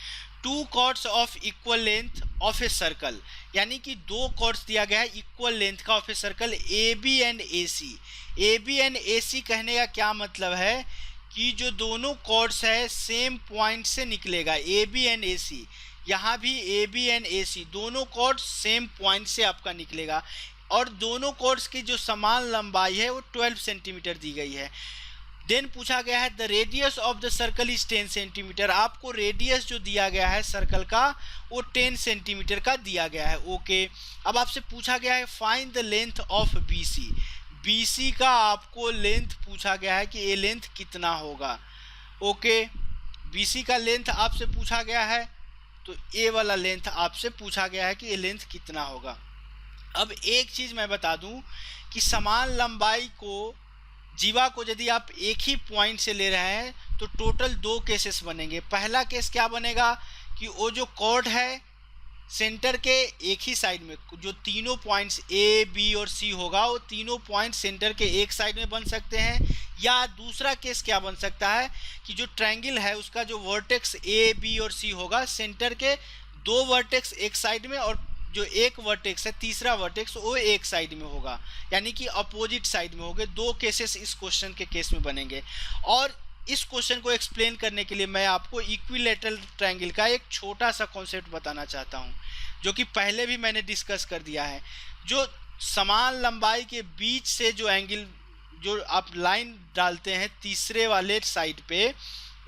Two chords of equal length of a circle, यानी कि दो कॉर्ड्स दिया गया है इक्वल लेंथ का of a circle A B and A C. A B and A C कहने का क्या मतलब है कि जो दोनों कॉर्ड्स है सेम पॉइंट से निकलेगा। ए बी एंड ए सी, यहाँ भी ए बी एंड ए सी दोनों कॉर्ड्स सेम पॉइंट से आपका निकलेगा और दोनों कॉर्ड्स की जो समान लंबाई है वो 12 सेंटीमीटर दी गई है। देन पूछा गया है the radius of the circle is 10 centimetre. आपको रेडियस जो दिया गया है सर्कल का वो 10 सेंटीमीटर का दिया गया है। ओके, अब आपसे पूछा गया है find the length of B C. B C का आपको लेंथ पूछा गया है कि ये लेंथ कितना होगा। ओके, बी सी का लेंथ आपसे पूछा गया है तो ए वाला लेंथ आपसे पूछा गया है कि ये लेंथ कितना होगा। अब एक चीज़ मैं बता दूं कि समान लंबाई को जीवा को यदि आप एक ही पॉइंट से ले रहे हैं तो टोटल दो केसेस बनेंगे। पहला केस क्या बनेगा कि वो जो कॉर्ड है सेंटर के एक ही साइड में, जो तीनों पॉइंट्स ए बी और सी होगा वो तीनों पॉइंट सेंटर के एक साइड में बन सकते हैं। या दूसरा केस क्या बन सकता है कि जो ट्रायंगल है उसका जो वर्टेक्स ए बी और सी होगा सेंटर के दो वर्टेक्स एक साइड में और जो एक वर्टेक्स है तीसरा वर्टेक्स वो एक साइड में होगा, यानी कि अपोजिट साइड में होंगे। दो केसेस इस क्वेश्चन के केस में बनेंगे। और इस क्वेश्चन को एक्सप्लेन करने के लिए मैं आपको इक्विलैटरल ट्रायंगल का एक छोटा सा कॉन्सेप्ट बताना चाहता हूं जो कि पहले भी मैंने डिस्कस कर दिया है। जो समान लंबाई के बीच से जो एंगल जो आप लाइन डालते हैं तीसरे वाले साइड पे,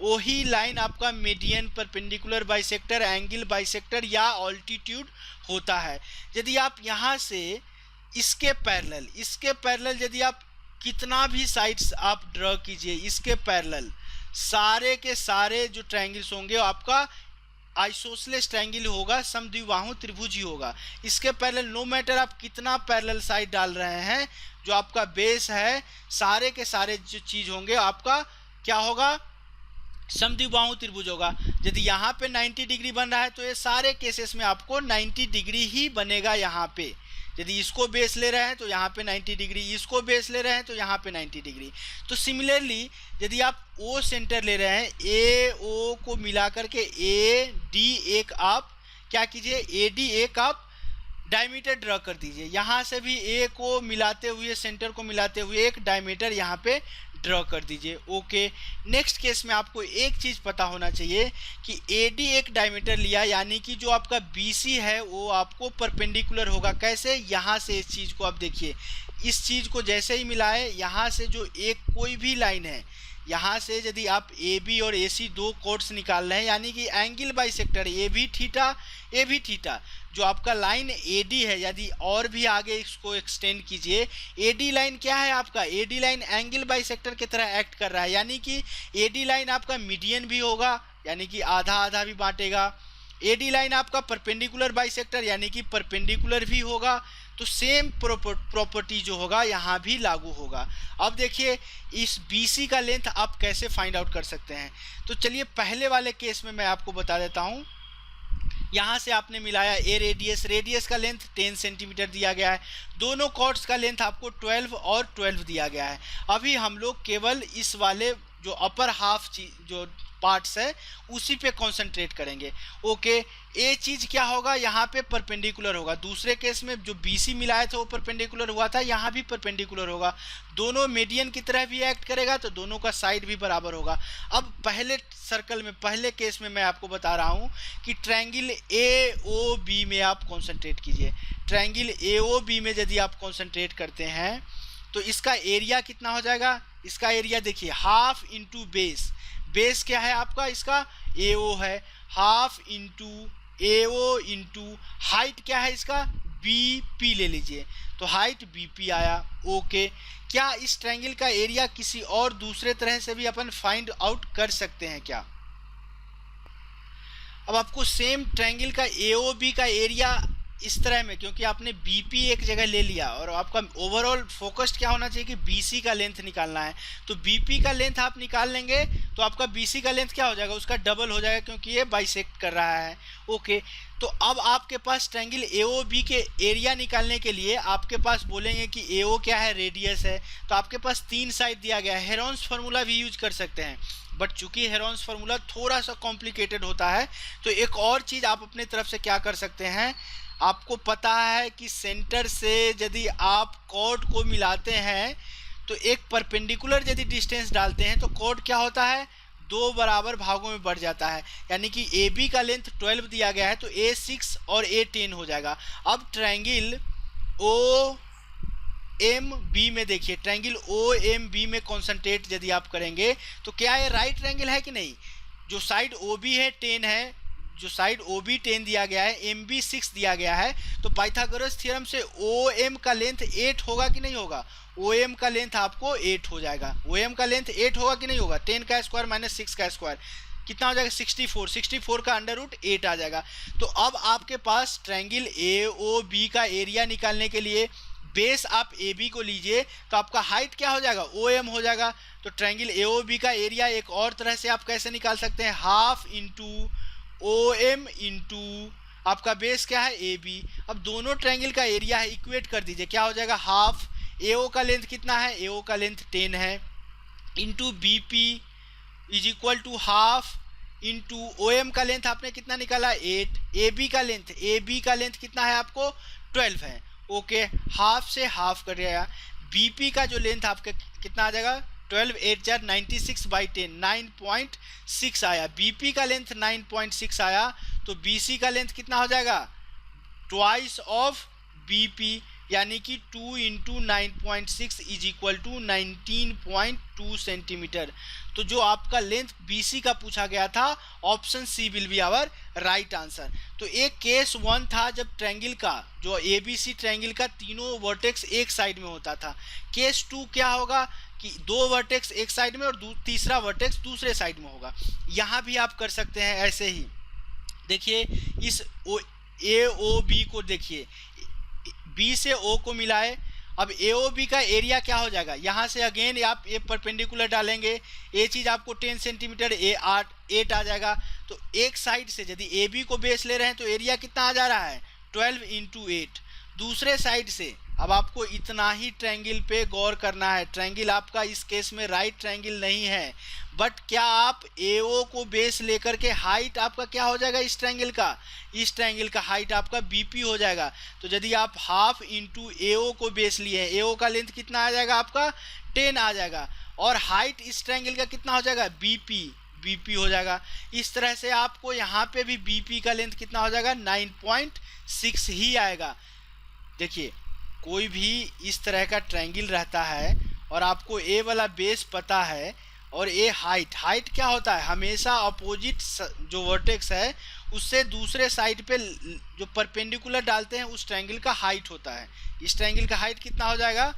वही लाइन आपका median, perpendicular bisector, angle bisector या ऑल्टीट्यूड होता है। यदि आप यहाँ से इसके पैरेलल यदि आप कितना भी साइड्स आप ड्रॉ कीजिए, इसके पैरेलल सारे के सारे जो ट्रायंगल्स होंगे आपका आइसोसेलेस ट्रायंगल होगा, समद्विबाहु त्रिभुज ही होगा। इसके पैरेलल नो मैटर आप कितना पैरेलल साइड डाल रहे हैं, जो आपका बेस है सारे के सारे जो चीज़ होंगे आपका क्या होगा? समद्विबाहु त्रिभुज होगा। यदि यहाँ पे 90 डिग्री बन रहा है तो ये सारे केसेस में आपको 90 डिग्री ही बनेगा। यहाँ पे यदि इसको बेस ले रहे हैं तो यहाँ पे 90 डिग्री, इसको बेस ले रहे हैं तो यहाँ पे 90 डिग्री। तो सिमिलरली यदि आप ओ सेंटर ले रहे हैं, ए ओ को मिला करके ए डी एक आप क्या कीजिए, ए डी एक आप डायमीटर ड्रॉ कर दीजिए। यहाँ से भी ए को मिलाते हुए सेंटर को मिलाते हुए एक डायमीटर यहाँ पे ड्रॉ कर दीजिए। ओके, नेक्स्ट केस में आपको एक चीज़ पता होना चाहिए कि एडी एक डायमीटर लिया, यानी कि जो आपका बीसी है वो आपको परपेंडिकुलर होगा। कैसे? यहाँ से इस चीज़ को आप देखिए, इस चीज़ को जैसे ही मिलाए यहाँ से जो एक कोई भी लाइन है, यहाँ से यदि आप ए बी और ए सी दो कोड्स निकाल रहे हैं यानी कि एंगल बाइसेक्टर ए भी थीटा, जो आपका लाइन एडी है, यदि और भी आगे इसको एक्सटेंड कीजिए, एडी लाइन क्या है आपका? एडी लाइन एंगल बाइसेक्टर की तरह एक्ट कर रहा है, यानी कि एडी लाइन आपका मीडियन भी होगा, यानी कि आधा आधा भी बांटेगा। एडी लाइन आपका परपेंडिकुलर बाइसेक्टर यानी कि परपेंडिकुलर भी होगा। तो सेम प्रॉपर्टी जो होगा यहाँ भी लागू होगा। अब देखिए इस BC का लेंथ आप कैसे फाइंड आउट कर सकते हैं। तो चलिए पहले वाले केस में मैं आपको बता देता हूँ। यहाँ से आपने मिलाया ए रेडियस, रेडियस का लेंथ 10 सेंटीमीटर दिया गया है, दोनों कॉर्ड्स का लेंथ आपको 12 और 12 दिया गया है। अभी हम लोग केवल इस वाले जो अपर हाफ जो पार्ट्स है उसी पे कंसंट्रेट करेंगे। ओके, ये चीज क्या होगा, यहाँ पे परपेंडिकुलर होगा। दूसरे केस में जो बीसी मिलाया था वो परपेंडिकुलर हुआ था, यहाँ भी परपेंडिकुलर होगा। दोनों मीडियन की तरह भी एक्ट करेगा तो दोनों का साइड भी बराबर होगा। अब पहले सर्कल में, पहले केस में मैं आपको बता रहा हूँ कि ट्रायंगल ए ओ बी में आप कॉन्सेंट्रेट कीजिए। ट्रायंगल ए ओ बी में यदि आप कॉन्सेंट्रेट करते हैं तो इसका एरिया कितना हो जाएगा। इसका एरिया देखिए, हाफ इंटू बेस, बेस क्या है आपका, इसका AO है, half into AO into height क्या है इसका, BP ले लीजिए, तो हाइट BP आया। ओके, क्या इस ट्रायंगल का एरिया किसी और दूसरे तरह से भी अपन फाइंड आउट कर सकते हैं क्या। अब आपको सेम ट्रायंगल का AOB का एरिया इस तरह में, क्योंकि आपने BP एक जगह ले लिया और आपका ओवरऑल फोकस्ड क्या होना चाहिए कि BC का लेंथ निकालना है, तो BP का लेंथ आप निकाल लेंगे तो आपका BC का लेंथ क्या हो जाएगा, उसका डबल हो जाएगा, क्योंकि ये बाइसेक्ट कर रहा है। ओके, तो अब आपके पास ट्रायंगल AOB के एरिया निकालने के लिए आपके पास बोलेंगे कि AO क्या है, रेडियस है, तो आपके पास 3 साइड दिया गया है। हेरोन्स फार्मूला भी यूज कर सकते हैं, बट चूंकि हेरोन्स फार्मूला थोड़ा सा कॉम्प्लिकेटेड होता है, तो एक और चीज़ आप अपने तरफ से क्या कर सकते हैं, आपको पता है कि सेंटर से यदि आप कॉर्ड को मिलाते हैं तो एक परपेंडिकुलर यदि डिस्टेंस डालते हैं तो कॉर्ड क्या होता है, 2 बराबर भागों में बढ़ जाता है। यानी कि AB का लेंथ 12 दिया गया है तो A 6 और A 10 हो जाएगा। अब ट्रायंगल OMB में देखिए, ट्रायंगल OMB में कॉन्सेंट्रेट यदि आप करेंगे तो क्या ये राइट ट्रायंगल है कि नहीं। जो साइड OB है 10 है, जो साइड OB 10 दिया गया है, MB 6 दिया गया है, तो पाइथागोरस थ्योरम से OM का लेंथ 8 होगा कि नहीं होगा, OM का लेंथ आपको 8 हो जाएगा। OM का लेंथ 8 होगा कि नहीं होगा, 10 का स्क्वायर माइनस 6 का स्क्वायर कितना हो जाएगा, 64, 64 का अंडर रूट 8 आ जाएगा। तो अब आपके पास ट्रायंगल AOB का एरिया निकालने के लिए बेस आप AB को लीजिए तो आपका हाइट क्या हो जाएगा, OM हो जाएगा। तो ट्रायंगल AOB का एरिया एक और तरह से आप कैसे निकाल सकते हैं, हाफ इंटू OM इंटू आपका बेस क्या है, AB। अब दोनों ट्रायंगल का एरिया है, इक्वेट कर दीजिए, क्या हो जाएगा, हाफ, AO का लेंथ कितना है, AO का लेंथ 10 है, into BP is equal to half into OM का लेंथ आपने कितना निकाला, 8, AB का लेंथ कितना है आपको, 12 है। ओके, हाफ से हाफ कर दिया। BP का जो लेंथ आपका कितना आ जाएगा, 12 8 4 96 बाई 10, 9.6 आया। BP का लेंथ 9.6 आया, तो BC का लेंथ कितना हो जाएगा, ट्वाइस ऑफ BP, यानी कि 2 into 9.6 is equal to 19.2 centimetre. तो जो आपका लेंथ BC का पूछा गया था, option C will be our right answer. तो एक केस 1 था जब ट्रायंगल का जो ABC ट्रायंगल का तीनों वर्टेक्स एक साइड में होता था। केस 2 क्या होगा कि 2 वर्टेक्स एक साइड में और तीसरा वर्टेक्स दूसरे साइड में होगा। यहाँ भी आप कर सकते हैं ऐसे ही। देखिए इस AOB को देखिए, B से O को मिलाए, अब AOB का एरिया क्या हो जाएगा, यहाँ से अगेन आप ये परपेंडिकुलर डालेंगे, ये चीज़ आपको 10 सेंटीमीटर 8 आ जाएगा। तो एक साइड से यदि AB को बेस ले रहे हैं तो एरिया कितना आ जा रहा है, 12 इंटू 8। दूसरे साइड से अब आपको इतना ही ट्रायंगल पे गौर करना है। ट्रायंगल आपका इस केस में राइट ट्रायंगल नहीं है, बट क्या आप AO को बेस लेकर के हाइट आपका क्या हो जाएगा, इस ट्रायंगल का हाइट आपका BP हो जाएगा। तो यदि आप हाफ इंटू AO को बेस लिए, AO का लेंथ कितना आ जाएगा आपका, 10 आ जाएगा, और हाइट इस ट्रायंगल का कितना हो जाएगा, BP हो जाएगा। इस तरह से आपको यहाँ पे भी BP का लेंथ कितना हो जाएगा, 9.6 ही आएगा। देखिए कोई भी इस तरह का ट्रायंगल रहता है और आपको A वाला बेस पता है और A हाइट क्या होता है, हमेशा अपोजिट जो वर्टेक्स है उससे दूसरे साइड पे जो परपेंडिकुलर डालते हैं उस ट्रायंगल का हाइट होता है। इस ट्रायंगल का हाइट कितना हो जाएगा,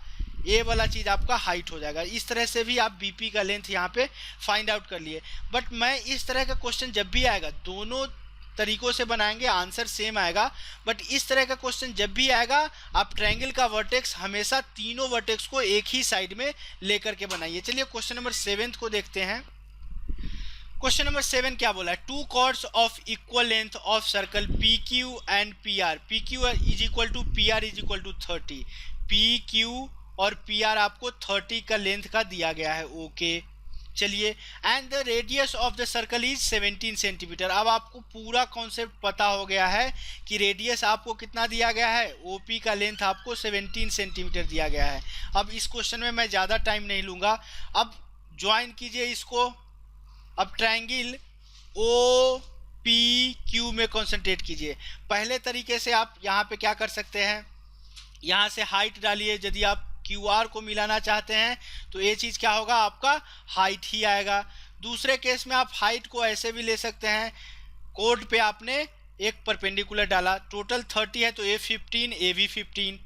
A वाला चीज़ आपका हाइट हो जाएगा। इस तरह से भी आप BP का लेंथ यहाँ पे फाइंड आउट कर लिए। बट मैं इस तरह का क्वेश्चन जब भी आएगा, दोनों तरीकों से बनाएंगे, आंसर सेम आएगा। बट इस तरह का क्वेश्चन जब भी आएगा, आप ट्रायंगल का वर्टेक्स हमेशा तीनों वर्टेक्स को एक ही साइड में लेकर के बनाइए। चलिए क्वेश्चन नंबर 7 को देखते हैं। क्वेश्चन नंबर 7 क्या बोला है, two chords of equal length of circle P Q and P R, P Q is equal to P R is equal to 30, P Q और पी आर आपको 30 का लेंथ का दिया गया है। ओके चलिए, and the radius of the circle is 17 centimetre. अब आपको पूरा कॉन्सेप्ट पता हो गया है कि रेडियस आपको कितना दिया गया है, ओपी का लेंथ आपको 17 सेंटीमीटर दिया गया है। अब इस क्वेश्चन में मैं ज़्यादा टाइम नहीं लूँगा, अब ज्वाइन कीजिए इसको। अब ट्रायंगल ओ पी क्यू में कंसंट्रेट कीजिए। पहले तरीके से आप यहाँ पे क्या कर सकते हैं, यहाँ से हाइट डालिए। यदि आप क्यू आर को मिलाना चाहते हैं तो ये चीज़ क्या होगा, आपका हाइट ही आएगा। दूसरे केस में आप हाइट को ऐसे भी ले सकते हैं, कोड पे आपने एक परपेंडिकुलर डाला, टोटल 30 है तो ए 15 ए भी 15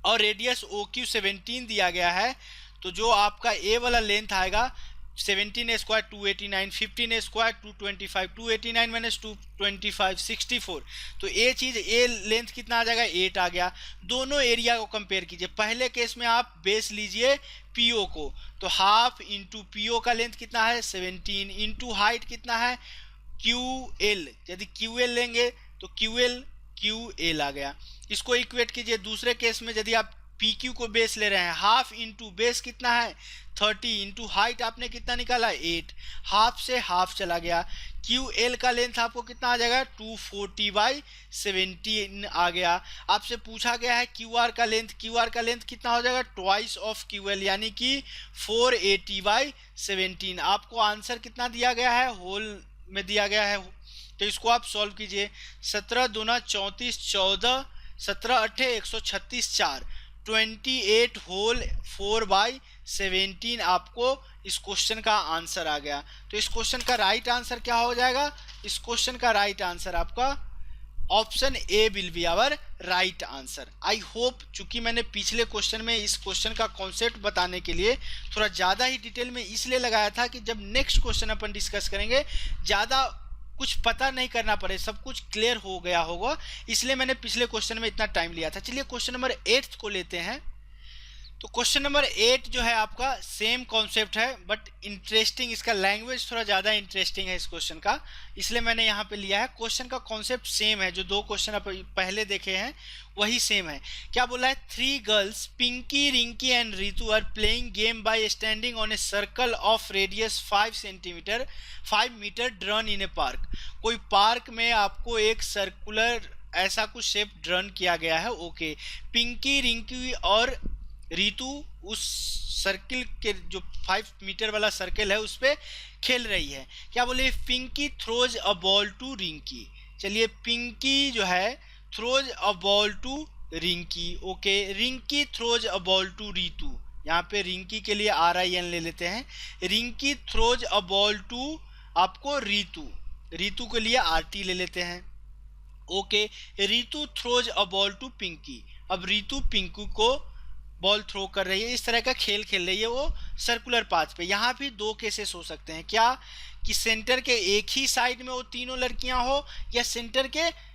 और रेडियस ओ क्यू 17 दिया गया है, तो जो आपका ए वाला लेंथ आएगा 17 स्क्वायर 289, 15 स्क्वायर 225, 289 माइनस 225 64, तो ये चीज़ ए लेंथ कितना आ जाएगा, 8 आ गया। दोनों एरिया को कंपेयर कीजिए। पहले केस में आप बेस लीजिए पीओ को, तो हाफ इंटू पीओ का लेंथ कितना है 17 इंटू हाइट कितना है क्यू एल, यदि क्यू एल लेंगे तो क्यू एल आ गया। इसको इक्वेट कीजिए। दूसरे केस में यदि आप पी क्यू को बेस ले रहे हैं, हाफ इंटू बेस कितना है 30 इंटू हाइट आपने कितना निकाला 8, हाफ से हाफ चला गया। क्यू एल का लेंथ आपको कितना आ जाएगा 240/17 आ गया। आपसे पूछा गया है क्यू आर का लेंथ, क्यू आर का लेंथ कितना हो जाएगा ट्वाइस ऑफ क्यू एल यानी कि 480/17। आपको आंसर कितना दिया गया है, होल में दिया गया है, तो इसको आप सॉल्व कीजिए। 17 दूना 34, 14 17 8 136 4, 28 होल 4/17 आपको इस क्वेश्चन का आंसर आ गया। तो इस क्वेश्चन का राइट आंसर क्या हो जाएगा, इस क्वेश्चन का राइट आंसर आपका option A will be our right answer. I hope, चूंकि मैंने पिछले क्वेश्चन में इस क्वेश्चन का कॉन्सेप्ट बताने के लिए थोड़ा ज़्यादा ही डिटेल में इसलिए लगाया था कि जब नेक्स्ट क्वेश्चन अपन डिस्कस करेंगे ज़्यादा कुछ पता नहीं करना पड़े, सब कुछ क्लियर हो गया होगा, इसलिए मैंने पिछले क्वेश्चन में इतना टाइम लिया था। चलिए क्वेश्चन नंबर 8 को लेते हैं। तो क्वेश्चन नंबर 8 जो है आपका सेम कॉन्सेप्ट है बट इंटरेस्टिंग, इसका लैंग्वेज थोड़ा ज़्यादा इंटरेस्टिंग है इस क्वेश्चन का, इसलिए मैंने यहाँ पे लिया है। क्वेश्चन का कॉन्सेप्ट सेम है, जो दो क्वेश्चन आप पहले देखे हैं वही सेम है। क्या बोला है, 3 girls Pinky Rinky and Ritu are playing game by standing on a circle of radius 5 metre drawn in a park. कोई पार्क में आपको एक सर्कुलर ऐसा कुछ शेप ड्रन किया गया है। ओके, पिंकी रिंकी और रितु उस सर्किल के जो 5 मीटर वाला सर्कल है उस पर खेल रही है। क्या बोले, Pinky throws a ball to Rinky. चलिए, पिंकी जो है throws a ball to Rinky. Okay, Rinky throws a ball to Ritu. यहाँ पे रिंकी के लिए RIN ले लेते हैं। Rinky throws a ball to आपको रितु, रितु के लिए RT ले लेते हैं। Okay, Ritu throws a ball to Pinky. अब रितु पिंकू को बॉल थ्रो कर रही है, इस तरह का खेल खेल रही है वो सर्कुलर पाथ पे। यहाँ भी दो केसेस हो सकते हैं, क्या कि सेंटर के एक ही साइड में वो तीनों लड़कियां हो, या सेंटर के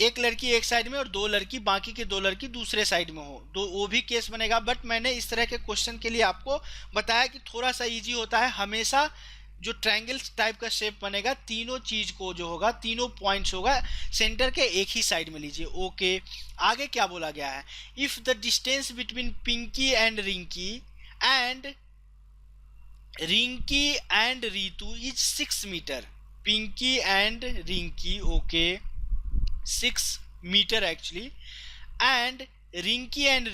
एक लड़की एक साइड में और 2 लड़की, बाकी के 2 लड़की दूसरे साइड में हो, दो वो भी केस बनेगा। बट मैंने इस तरह के क्वेश्चन के लिए आपको बताया कि थोड़ा सा इजी होता है। हमेशा जो ट्रायंगल टाइप का शेप बनेगा, तीनों चीज को जो होगा, तीनों पॉइंट्स होगा सेंटर के एक ही साइड में लीजिए। ओके, आगे क्या बोला गया है, if the distance between Pinky and Ritu is 6 metre. Pinky and Rinky, okay 6 metre actually, and Rinky and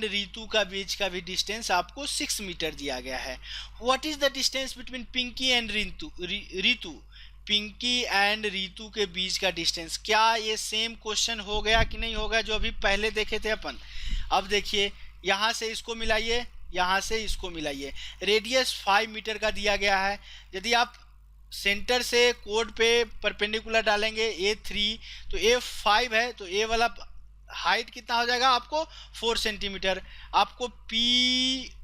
Ritu का बीच का भी डिस्टेंस आपको 6 मीटर दिया गया है। What is the distance between Pinky and Ritu, Pinky and Ritu के बीच का डिस्टेंस। क्या ये सेम क्वेश्चन हो गया कि नहीं होगा जो अभी पहले देखे थे अपन। अब देखिए, यहाँ से इसको मिलाइए, यहाँ से इसको मिलाइए, रेडियस 5 मीटर का दिया गया है। यदि आप सेंटर से कोड पे परपेंडिकुलर डालेंगे A3, तो A5 है, तो A वाला हाइट कितना हो जाएगा आपको 4 सेंटीमीटर। आपको P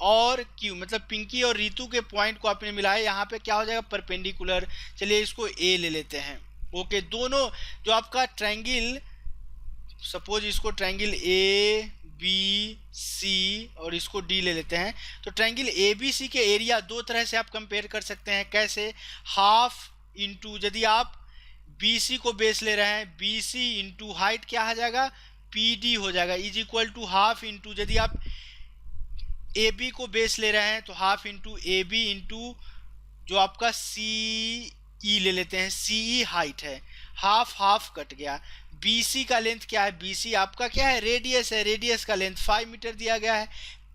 और Q मतलब पिंकी और रितु के पॉइंट को आपने मिलाया, यहाँ पे क्या हो जाएगा परपेंडिकुलर। चलिए इसको A ले लेते हैं। ओके, दोनों जो आपका ट्रायंगल, सपोज इसको ट्रायंगल बी सी और इसको डी ले लेते हैं। तो ट्रायंगल ए बी सी के एरिया दो तरह से आप कंपेयर कर सकते हैं। कैसे? हाफ इंटू, यदि आप बी सी को बेस ले रहे हैं, बी सी इंटू हाइट क्या आ जाएगा, पी डी हो जाएगा, is equal to half into, यदि आप ए बी को बेस ले रहे हैं तो half into A B into जो आपका सी ई ले लेते हैं, सी ई हाइट है, हाफ हाफ कट गया। बी सी का लेंथ क्या है, बी सी आपका क्या है, रेडियस है, रेडियस का लेंथ 5 मीटर दिया गया है।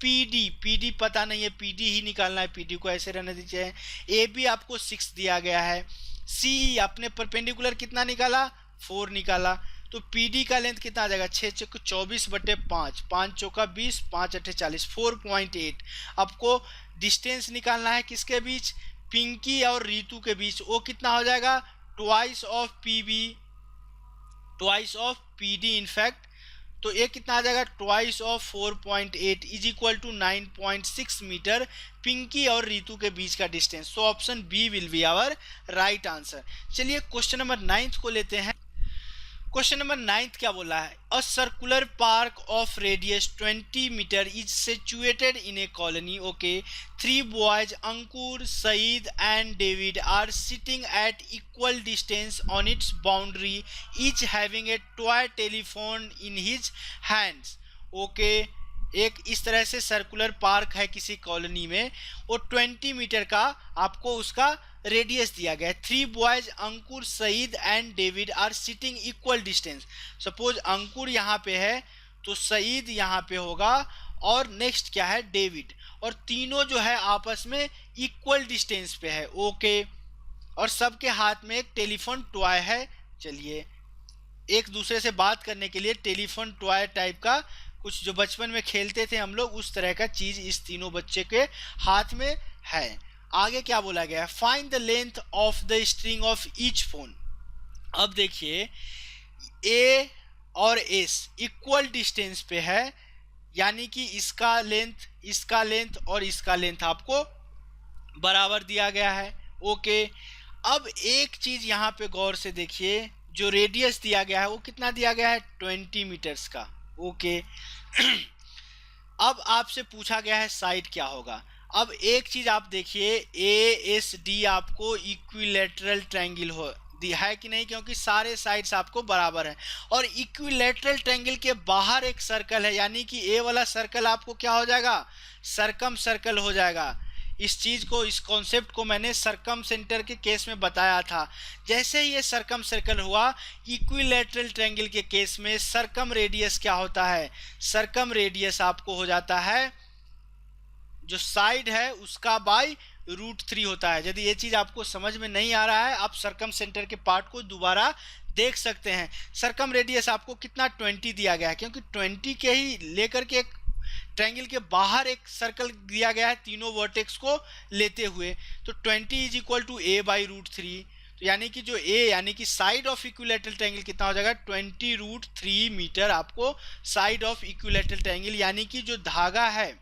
पी डी पता नहीं है, पी डी ही निकालना है, पी डी को ऐसे रहने दीजिए। ए बी आपको 6 दिया गया है। सी ई आपने परपेंडिकुलर कितना निकाला, 4 निकाला। तो पी डी का लेंथ कितना आ जाएगा, 6 चौक 24/5, 5 चौका 20, 5 अट्ठे 40, 4.8। आपको डिस्टेंस निकालना है किसके बीच, पिंकी और रीतू के बीच। वो कितना हो जाएगा, twice of P B, twice of P D in fact. तो ये कितना आ जाएगा, twice of 4.8 is equal to 9.6 metre Pinky और रीतू के बीच का distance. So option B will be our right answer. चलिए क्वेश्चन नंबर 9 को लेते हैं। क्वेश्चन नंबर 9 क्या बोला है, a circular park of radius 20 metre is situated in a colony. Okay, 3 boys Ankur, Saeed and David are sitting at equal distance on its boundary, each having a toy telephone in his hands. Okay, एक इस तरह से circular park है किसी colony में, वो 20 metre का आपको उसका रेडियस दिया गया है। 3 boys Ankur, Saeed and David are sitting equal distance. Suppose Ankur यहाँ पे है तो सईद यहाँ पे होगा और नेक्स्ट क्या है, डेविड, और तीनों जो है आपस में इक्वल डिस्टेंस पे है। ओके, और सबके हाथ में एक टेलीफोन टॉय है। चलिए, एक दूसरे से बात करने के लिए टेलीफोन टॉय टाइप का कुछ जो बचपन में खेलते थे हम लोग, उस तरह का चीज इस तीनों बच्चे के हाथ में है। आगे क्या बोला गया है, find the length of the string of each phone. अब देखिए, ए और एस इक्वल डिस्टेंस पे है, यानी कि इसका लेंथ और इसका लेंथ आपको बराबर दिया गया है। ओके, अब एक चीज यहाँ पे गौर से देखिए, जो रेडियस दिया गया है वो कितना दिया गया है, 20 मीटर्स का। ओके, अब आपसे पूछा गया है साइड क्या होगा। अब एक चीज आप देखिए, ए एस डी आपको इक्विलैटरल ट्रायंगल हो है कि नहीं, क्योंकि सारे साइड्स आपको बराबर है। और इक्विलैटरल ट्रायंगल के बाहर एक सर्कल है, यानी कि ए वाला सर्कल आपको क्या हो जाएगा, सरकम सर्कल हो जाएगा। इस चीज को, इस कॉन्सेप्ट को मैंने सरकम सेंटर के केस में बताया था। जैसे ही ये सरकम सर्कल हुआ, इक्विलैटरल ट्रायंगल के केस में सरकम रेडियस क्या होता है, सरकम रेडियस आपको हो जाता है जो साइड है उसका बाय √3 होता है। यदि ये चीज आपको समझ में नहीं आ रहा है, आप सरकम सेंटर के पार्ट को दोबारा देख सकते हैं। सरकम रेडियस आपको कितना, 20 दिया गया है, क्योंकि 20 के ही लेकर के एक ट्रायंगल के बाहर एक सर्कल दिया गया है तीनों वर्टेक्स को लेते हुए। तो 20 is equal to a by √3। तो यानी कि जो ए यानी कि साइड ऑफ इक्विलैटरल ट्रायंगल कितना हो जाएगा, 20√3 मीटर आपको साइड ऑफ इक्विलैटरल ट्रायंगल, यानी कि जो धागा है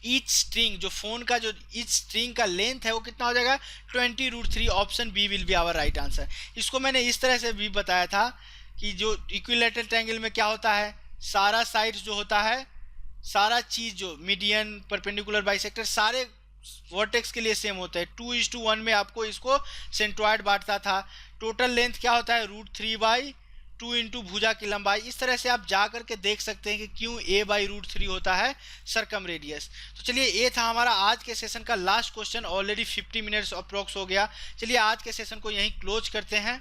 ईच स्ट्रिंग, जो फोन का जो ईच स्ट्रिंग का लेंथ है वो कितना हो जाएगा, 20√3। Option B will be our right answer. इसको मैंने इस तरह से भी बताया था कि जो इक्विलैटरल ट्रायंगल में क्या होता है, सारा साइड जो होता है, सारा चीज जो मीडियन, परपेंडिकुलर, बाइसेक्टर, सारे वर्टेक्स के लिए सेम होता है। 2:1 में आपको इसको सेंट्रॉइड बांटता था। टोटल लेंथ क्या होता है, √3/2 इंटू भुजा की लंबाई। इस तरह से आप जा करके देख सकते हैं कि क्यों a बाई √3 होता है सरकम रेडियस। तो चलिए, ये था हमारा आज के सेशन का last question. Already 50 minutes approx हो गया। चलिए आज के सेशन को यहीं क्लोज करते हैं।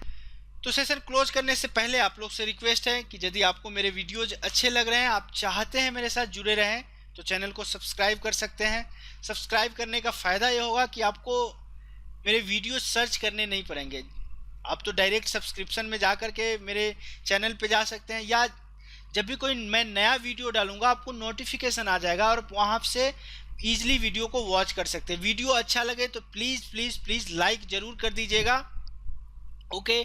तो सेशन क्लोज करने से पहले आप लोग से रिक्वेस्ट है कि यदि आपको मेरे वीडियोज अच्छे लग रहे हैं, आप चाहते हैं मेरे साथ जुड़े रहें, तो चैनल को सब्सक्राइब कर सकते हैं। सब्सक्राइब करने का फ़ायदा ये होगा कि आपको मेरे वीडियो सर्च करने नहीं पड़ेंगे। आप तो डायरेक्ट सब्सक्रिप्शन में जा कर के मेरे चैनल पे जा सकते हैं, या जब भी कोई मैं नया वीडियो डालूंगा आपको नोटिफिकेशन आ जाएगा और वहाँ से ईजिली वीडियो को वॉच कर सकते हैं। वीडियो अच्छा लगे तो प्लीज़ प्लीज़ प्लीज़ लाइक ज़रूर कर दीजिएगा। ओके,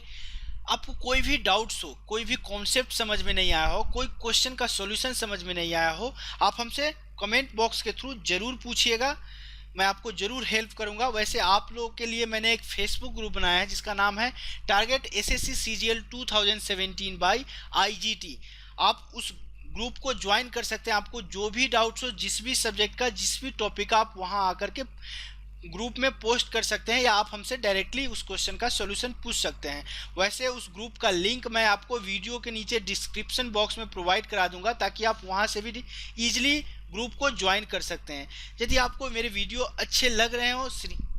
आपको कोई भी डाउट्स हो, कोई भी कॉन्सेप्ट समझ में नहीं आया हो, कोई क्वेश्चन का सॉल्यूशन समझ में नहीं आया हो, आप हमसे कमेंट बॉक्स के थ्रू ज़रूर पूछिएगा, मैं आपको ज़रूर हेल्प करूंगा। वैसे आप लोगों के लिए मैंने एक फेसबुक ग्रुप बनाया है जिसका नाम है target SSC CGL 2017 by IGT। आप उस ग्रुप को ज्वाइन कर सकते हैं। आपको जो भी डाउट्स हो, जिस भी सब्जेक्ट का, जिस भी टॉपिक का, आप वहां आकर के ग्रुप में पोस्ट कर सकते हैं, या आप हमसे डायरेक्टली उस क्वेश्चन का सॉल्यूशन पूछ सकते हैं। वैसे उस ग्रुप का लिंक मैं आपको वीडियो के नीचे डिस्क्रिप्शन बॉक्स में प्रोवाइड करा दूंगा, ताकि आप वहां से भी इजीली ग्रुप को ज्वाइन कर सकते हैं। यदि आपको मेरे वीडियो अच्छे लग रहे हो,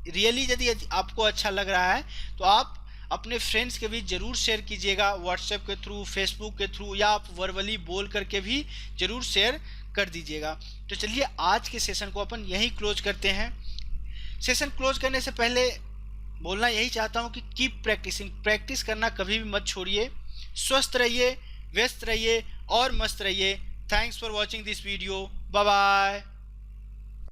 रियली यदि आपको अच्छा लग रहा है, तो आप अपने फ्रेंड्स के बीच जरूर शेयर कीजिएगा, व्हाट्सएप के थ्रू, फेसबुक के थ्रू, या आप वर्बली बोल करके भी जरूर शेयर कर दीजिएगा। तो चलिए आज के सेशन को अपन यहीं क्लोज करते हैं। सेशन क्लोज करने से पहले बोलना यही चाहता हूं कि कीप प्रैक्टिसिंग, प्रैक्टिस करना कभी भी मत छोड़िए। स्वस्थ रहिए, व्यस्त रहिए और मस्त रहिए। Thanks for watching this video. Bye bye.